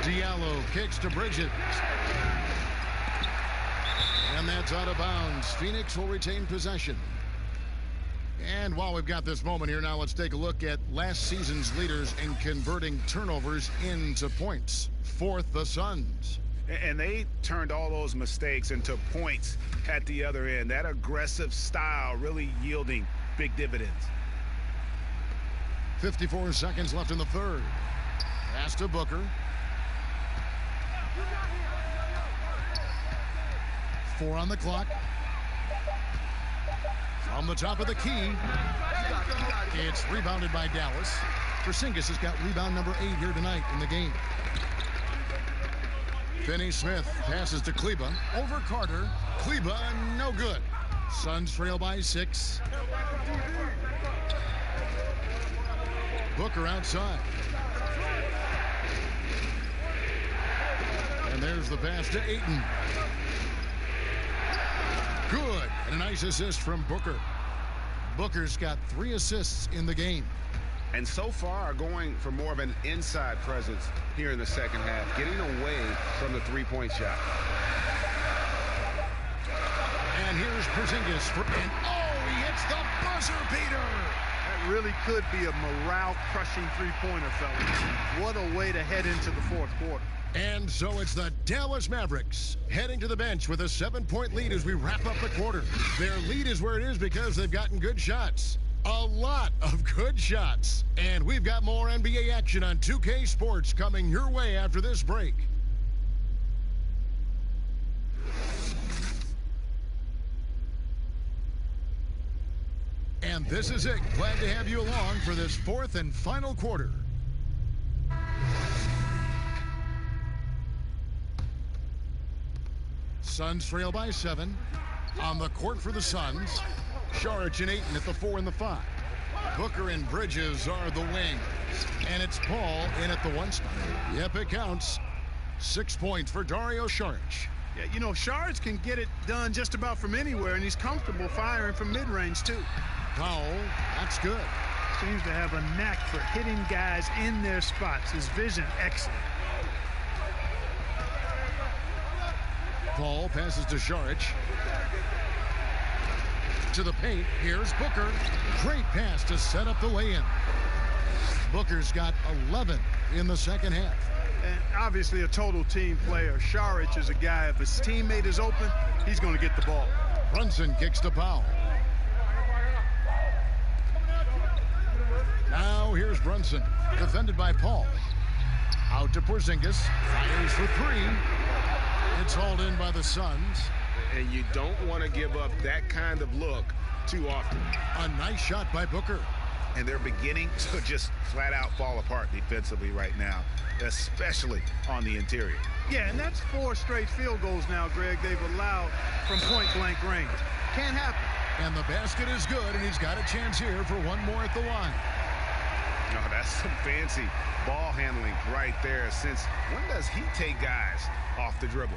Diallo kicks to Bridges. And that's out of bounds. Phoenix will retain possession. And while we've got this moment here, now let's take a look at last season's leaders in converting turnovers into points. 4th, the Suns. And they turned all those mistakes into points at the other end. That aggressive style really yielding big dividends. 54 seconds left in the third. Pass to Booker. 4 on the clock. From the top of the key. It's rebounded by Dallas. Porzingis has got rebound number 8 here tonight in the game. Finney-Smith passes to Kleber. Over Carter. Kleber, no good. Suns trail by 6. Booker outside. And there's the pass to Ayton. Good. And a nice assist from Booker. Booker's got 3 assists in the game. And so far going for more of an inside presence here in the second half, getting away from the three-point shot. And here's Porzingis. And he hits the buzzer beater. That really could be a morale-crushing three-pointer, fellas. What a way to head into the fourth quarter. And so it's the Dallas Mavericks heading to the bench with a 7-point lead as we wrap up the quarter. Their lead is where it is because they've gotten good shots. A lot of good shots. And we've got more NBA action on 2K Sports coming your way after this break. And this is it. Glad to have you along for this 4th and final quarter. Suns trail by 7. On the court for the Suns, Šarić and Ayton at the 4 and the 5. Booker and Bridges are the wings. And it's Paul in at the 1 spot. Yep, it counts. 6 points for Dario Šarić. Yeah, you know, Šarić can get it done just about from anywhere, and he's comfortable firing from mid-range, too. Powell, that's good. Seems to have a knack for hitting guys in their spots. His vision, excellent. Paul passes to Šarić. To the paint. Here's Booker. Great pass to set up the lay-in. Booker's got 11 in the second half. And obviously a total team player. Šarić is a guy, if his teammate is open, he's going to get the ball. Brunson kicks to Powell. Now here's Brunson, defended by Paul. Out to Porzingis, fires for three. It's hauled in by the Suns. And you don't want to give up that kind of look too often. A nice shot by Booker. And they're beginning to just flat out fall apart defensively right now, especially on the interior. Yeah, and that's 4 straight field goals now, Greg, they've allowed from point-blank range. Can't happen. And the basket is good, and he's got a chance here for one more at the line. No, that's some fancy ball handling right there. Since when does he take guys off the dribble?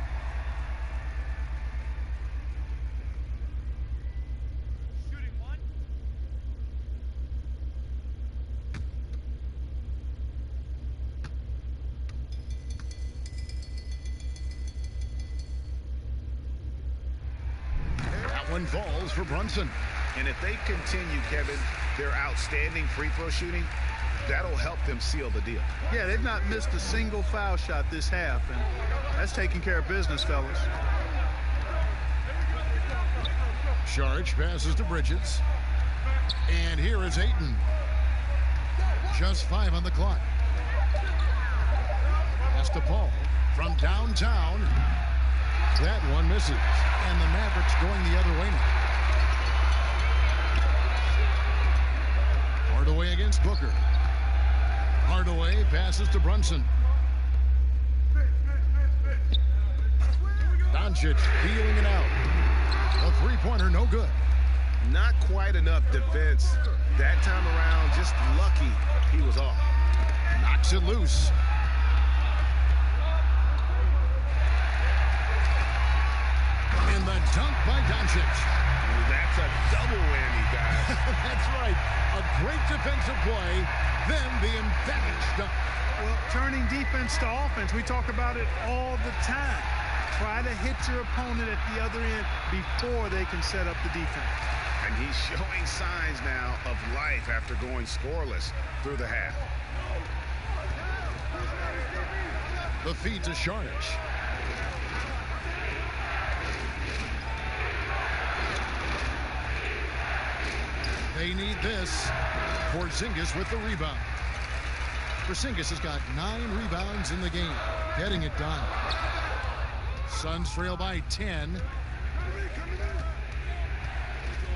One falls for Brunson. And if they continue, Kevin, their outstanding free throw shooting, that'll help them seal the deal. Yeah, they've not missed a single foul shot this half, and that's taking care of business, fellas. Saric passes to Bridges. And here is Ayton. Just 5 on the clock. Pass to Paul from downtown. That one misses. And the Mavericks going the other way now. Hardaway against Booker. Hardaway passes to Brunson. Doncic peeling it out. A three-pointer, no good. Not quite enough defense that time around. Just lucky he was off. Knocks it loose. In the dunk by Doncic. That's a double whammy, guys. That's right. A great defensive play, then the emphatic dunk. Well, turning defense to offense, we talk about it all the time. Try to hit your opponent at the other end before they can set up the defense. And he's showing signs now of life after going scoreless through the half. The feed to Saric. They need this. Porzingis with the rebound. Porzingis has got 9 rebounds in the game, getting it done. Suns trail by 10.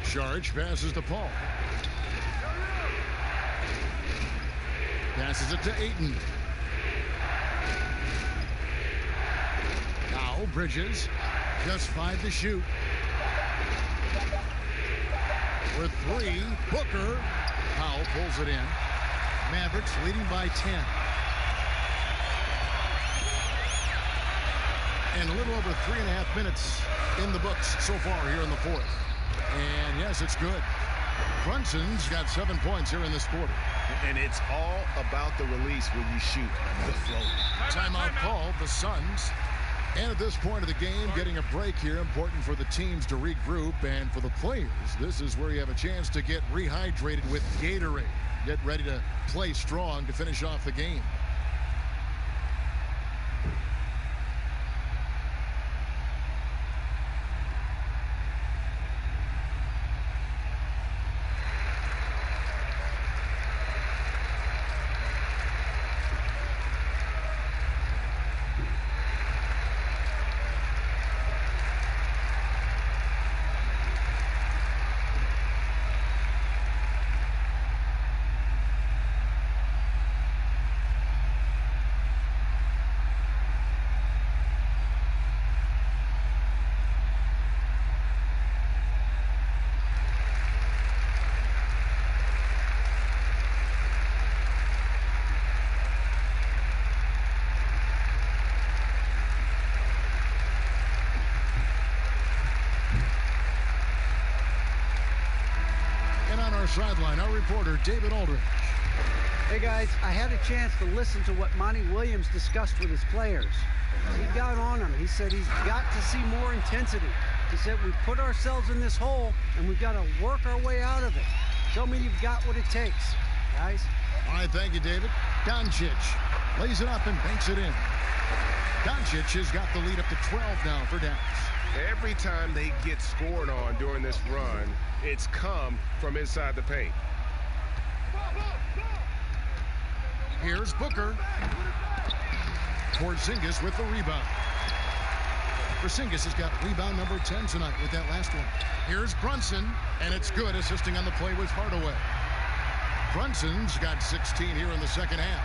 Saric passes to Paul. Passes it to Ayton. Now Bridges, just 5 to shoot. With 3, Booker. Powell pulls it in. Mavericks leading by 10. And a little over 3.5 minutes in the books so far here in the fourth. And yes, it's good. Brunson's got 7 points here in this quarter. And it's all about the release when you shoot the float. Timeout called, the Suns. And at this point of the game, getting a break here, important for the teams to regroup. And for the players, this is where you have a chance to get rehydrated with Gatorade. Get ready to play strong to finish off the game. Sideline, our reporter David Aldridge. Hey guys, I had a chance to listen to what Monty Williams discussed with his players. He got on them. He said he's got to see more intensity. He said we've put ourselves in this hole and we've got to work our way out of it. Show me you've got what it takes, guys. All right, thank you, David. Doncic lays it up and banks it in. Doncic has got the lead up to 12 now for Dallas. Every time they get scored on during this run, it's come from inside the paint. Here's Booker. Porzingis with the rebound. Porzingis has got rebound number 10 tonight with that last one. Here's Brunson, and it's good, assisting on the play with Hardaway. Brunson's got 16 here in the second half.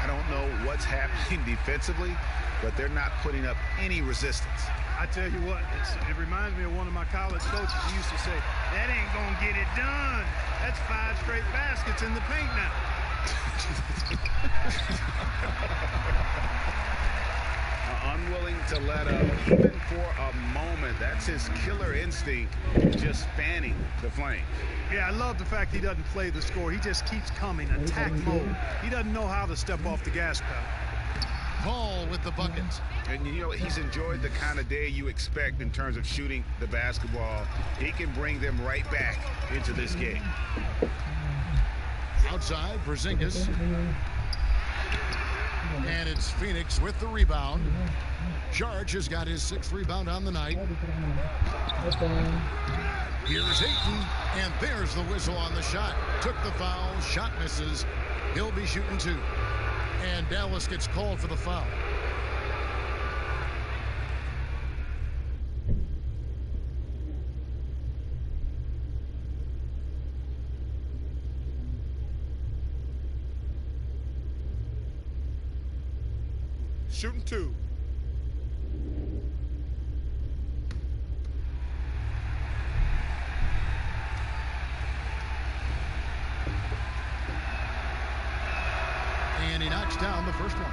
I don't know what's happening defensively, but they're not putting up any resistance. I tell you what, it reminds me of one of my college coaches. He used to say, that ain't going to get it done. That's 5 straight baskets in the paint now. Unwilling to let up, even for a moment. That's his killer instinct, just fanning the flame. Yeah, I love the fact he doesn't play the score. He just keeps coming, attack mode. He doesn't know how to step off the gas pedal. Paul with the buckets. And, you know, he's enjoyed the kind of day you expect in terms of shooting the basketball. He can bring them right back into this game. Outside, Porzingis. And it's Phoenix with the rebound. Saric has got his 6th rebound on the night. Here's Ayton, and there's the whistle on the shot. Took the foul, shot misses. He'll be shooting 2. And Dallas gets called for the foul. Shooting 2. And he knocks down the first one.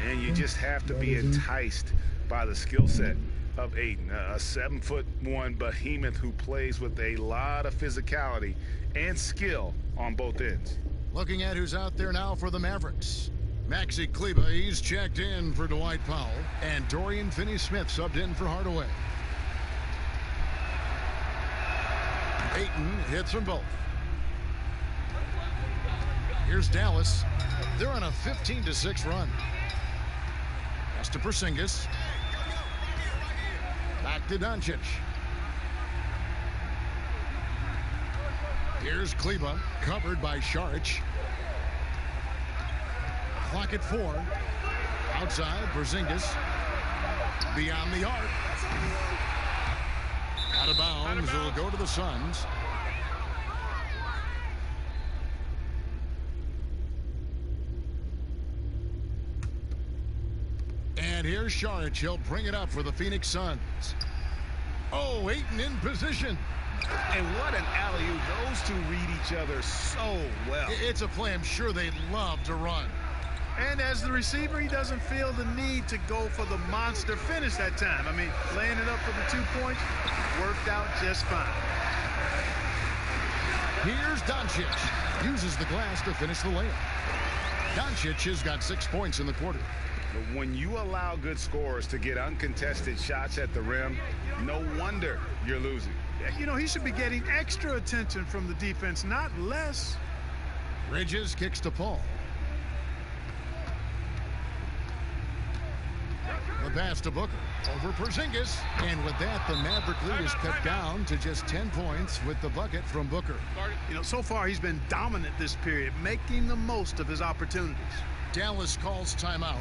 And you just have to be enticed by the skill set of Ayton, a 7'1" behemoth who plays with a lot of physicality and skill on both ends. Looking at who's out there now for the Mavericks. Maxi Kleber, he's checked in for Dwight Powell. And Dorian Finney-Smith subbed in for Hardaway. Ayton hits them both. Here's Dallas. They're on a 15-6 run. Pass to Porzingis. Back to Doncic. Here's Kleber, covered by Saric. Clock at 4. Outside, Porzingis. Beyond the arc. Out of bounds. It'll go to the Suns. And here's Saric. He'll bring it up for the Phoenix Suns. Oh, Ayton in position. And what an alley-oop. Those two read each other so well. It's a play I'm sure they'd love to run. And as the receiver, he doesn't feel the need to go for the monster finish that time. I mean, laying it up for the 2 points worked out just fine. Here's Doncic. Uses the glass to finish the layup. Doncic has got 6 points in the quarter. When you allow good scorers to get uncontested shots at the rim, no wonder you're losing. You know, he should be getting extra attention from the defense, not less. Bridges kicks to Paul. The pass to Booker. Over Porzingis. And with that, the Maverick lead is cut down to just 10 points with the bucket from Booker. You know, so far he's been dominant this period, making the most of his opportunities. Dallas calls timeout.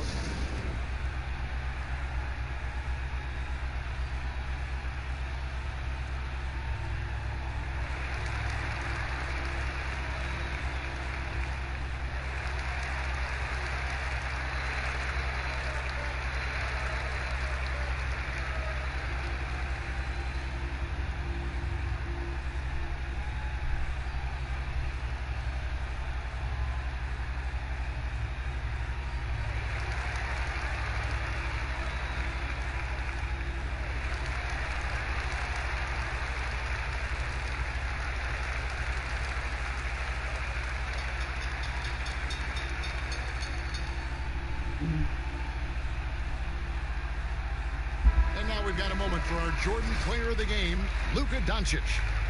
And now we've got a moment for our Jordan player of the game, Luka Doncic.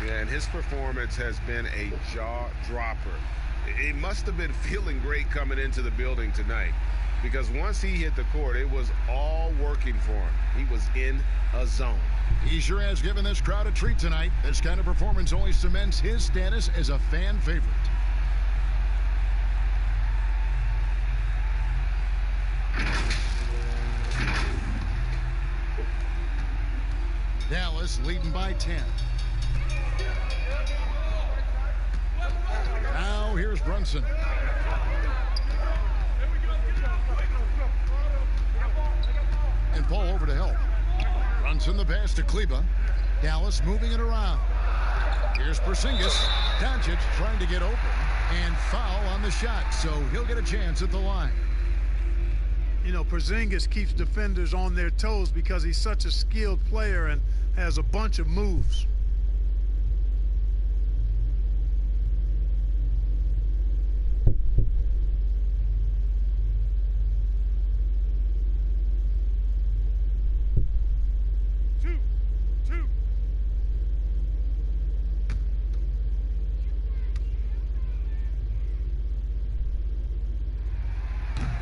Yeah, and his performance has been a jaw-dropper. He must have been feeling great coming into the building tonight, because once he hit the court, it was all working for him. He was in a zone. He sure has given this crowd a treat tonight. This kind of performance only cements his status as a fan favorite. Dallas leading by 10. Now here's Brunson. And Paul over to help. Brunson the pass to Kleba. Dallas moving it around. Here's Porzingis. Doncic trying to get open. And foul on the shot, so he'll get a chance at the line. You know, Porzingis keeps defenders on their toes because he's such a skilled player and has a bunch of moves.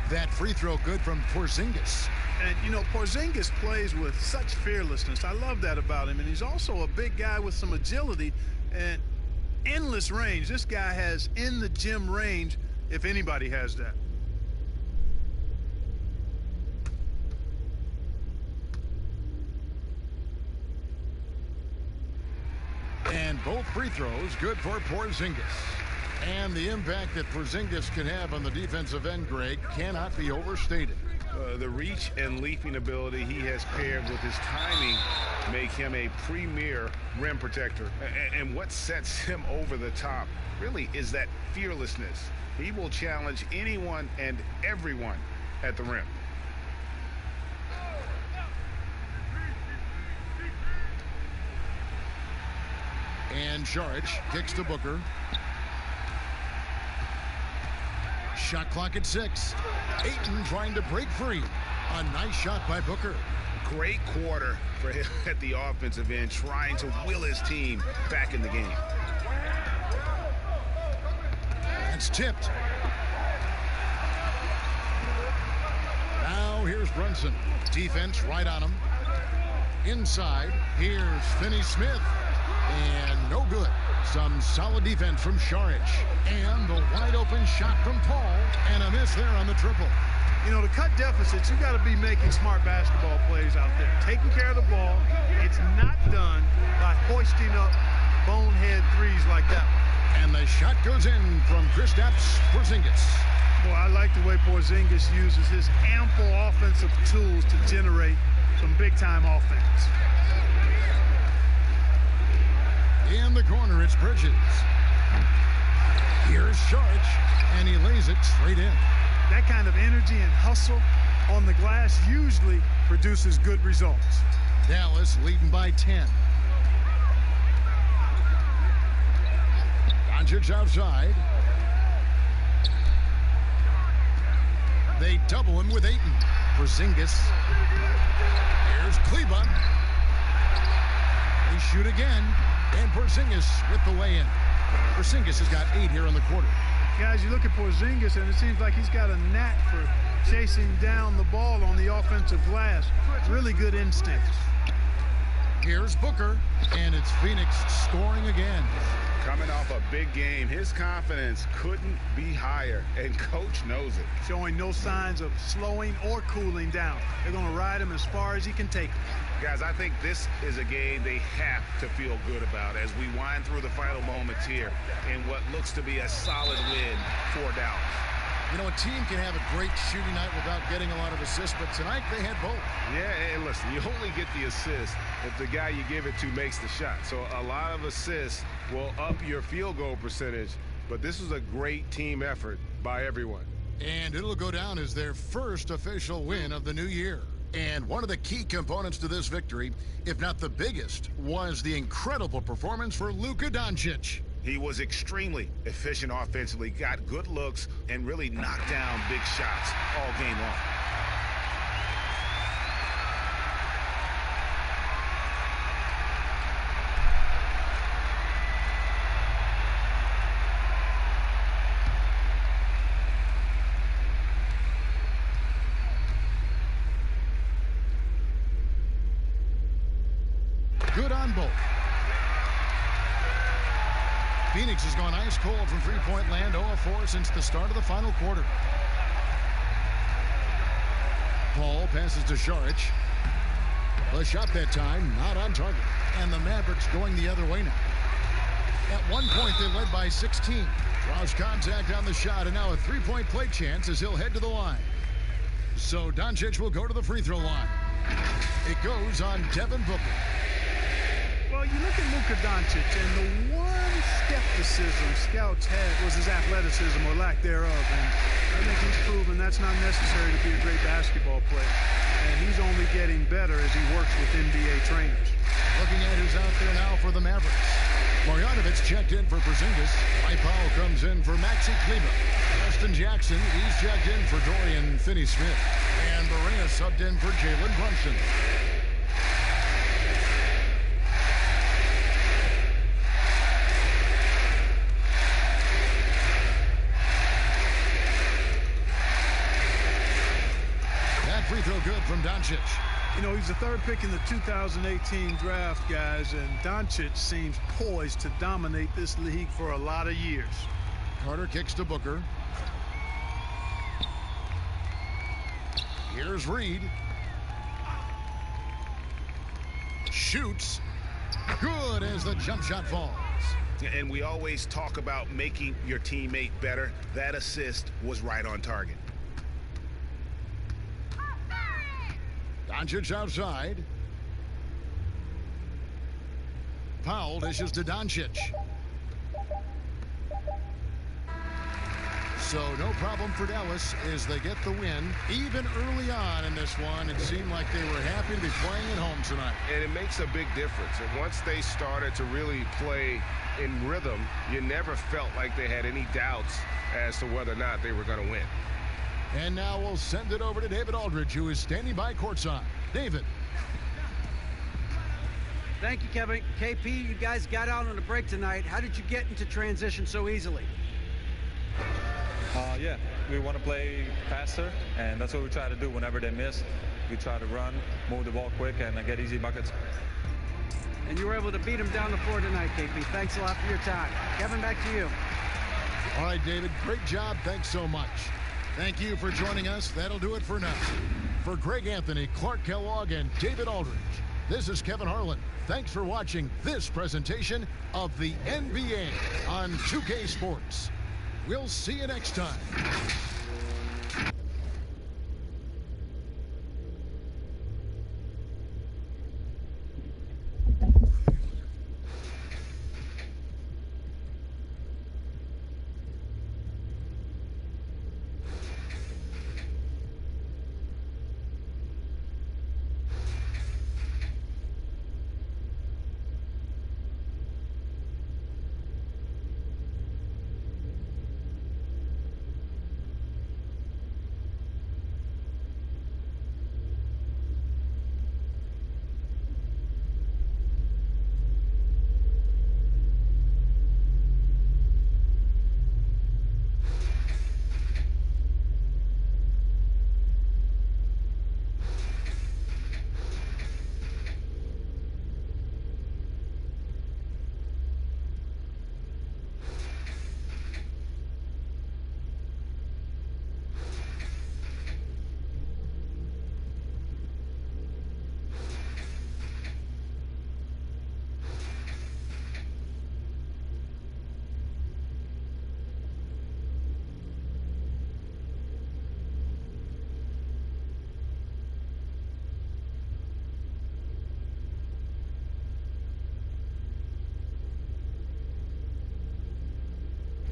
That free throw good from Porzingis. And, you know, Porzingis plays with such fearlessness. I love that about him. And he's also a big guy with some agility and endless range. This guy has in the gym range, if anybody has that. And both free throws good for Porzingis. And the impact that Porzingis can have on the defensive end, Greg, cannot be overstated. The reach and leaping ability he has paired with his timing make him a premier rim protector. And what sets him over the top really is that fearlessness. He will challenge anyone and everyone at the rim. And Šarić kicks to Booker. Shot clock at 6. Ayton trying to break free. A nice shot by Booker. Great quarter for him at the offensive end, trying to will his team back in the game. That's tipped. Now here's Brunson. Defense right on him. Inside, here's Finney-Smith. And no good. Some solid defense from Šarić. And the wide open shot from Paul. And a miss there on the triple. You know, to cut deficits, you got to be making smart basketball plays out there. Taking care of the ball. It's not done by hoisting up bonehead threes like that one. And the shot goes in from Kristaps Porzingis. Boy, I like the way Porzingis uses his ample offensive tools to generate some big-time offense. In the corner, it's Bridges. Here's Šarić, and he lays it straight in. That kind of energy and hustle on the glass usually produces good results. Dallas leading by 10. Doncic outside. They double him with Ayton. Porzingis. Here's Kleba. They shoot again. And Porzingis with the way in. Porzingis has got 8 here in the quarter. Guys, you look at Porzingis, and it seems like he's got a knack for chasing down the ball on the offensive glass. Really good instincts. Here's Booker, and it's Phoenix scoring again. Coming off a big game, his confidence couldn't be higher, and coach knows it. Showing no signs of slowing or cooling down. They're going to ride him as far as he can take him. Guys, I think this is a game they have to feel good about as we wind through the final moments here in what looks to be a solid win for Dallas. You know, a team can have a great shooting night without getting a lot of assists, but tonight they had both. Yeah, and listen, you only get the assist if the guy you give it to makes the shot. So a lot of assists will up your field goal percentage, but this was a great team effort by everyone. And it'll go down as their first official win of the new year. And one of the key components to this victory, if not the biggest, was the incredible performance for Luka Doncic. He was extremely efficient offensively, got good looks, and really knocked down big shots all game long. Good on both. Phoenix has gone ice cold from three-point land, 0-4 since the start of the final quarter. Paul passes to Šarić. The shot that time, not on target. And the Mavericks going the other way now. At one point, they led by 16. Draws contact on the shot, and now a three-point play chance as he'll head to the line. So Doncic will go to the free throw line. It goes on Devin Booker. Well, you look at Luka Doncic, and the one skepticism scouts had was his athleticism or lack thereof. And I think he's proven that's not necessary to be a great basketball player. And he's only getting better as he works with NBA trainers. Looking at who's out there now for the Mavericks. Marjanovic checked in for Porzingis. Mike Powell comes in for Maxi Kleber. Justin Jackson, he's checked in for Dorian Finney-Smith. And Barea subbed in for Jalen Brunson. That free throw good from Doncic. You know, he's the third pick in the 2018 draft, guys, and Doncic seems poised to dominate this league for a lot of years. Carter kicks to Booker. Here's Reed. Shoots. Good as the jump shot falls. And we always talk about making your teammate better. That assist was right on target. Doncic outside. Powell dishes to Doncic. So no problem for Dallas as they get the win. Even early on in this one, it seemed like they were happy to be playing at home tonight. And it makes a big difference. And once they started to really play in rhythm, you never felt like they had any doubts as to whether or not they were going to win. And now we'll send it over to David Aldridge, who is standing by courtside. David. Thank you, Kevin. KP, you guys got out on a break tonight. How did you get into transition so easily? Yeah, we want to play faster, and that's what we try to do whenever they miss. We try to run, move the ball quick, and get easy buckets. And you were able to beat them down the floor tonight, KP. Thanks a lot for your time. Kevin, back to you. All right, David, great job. Thanks so much. Thank you for joining us. That'll do it for now. For Greg Anthony, Clark Kellogg, and David Aldridge, this is Kevin Harlan. Thanks for watching this presentation of the NBA on 2K Sports. We'll see you next time.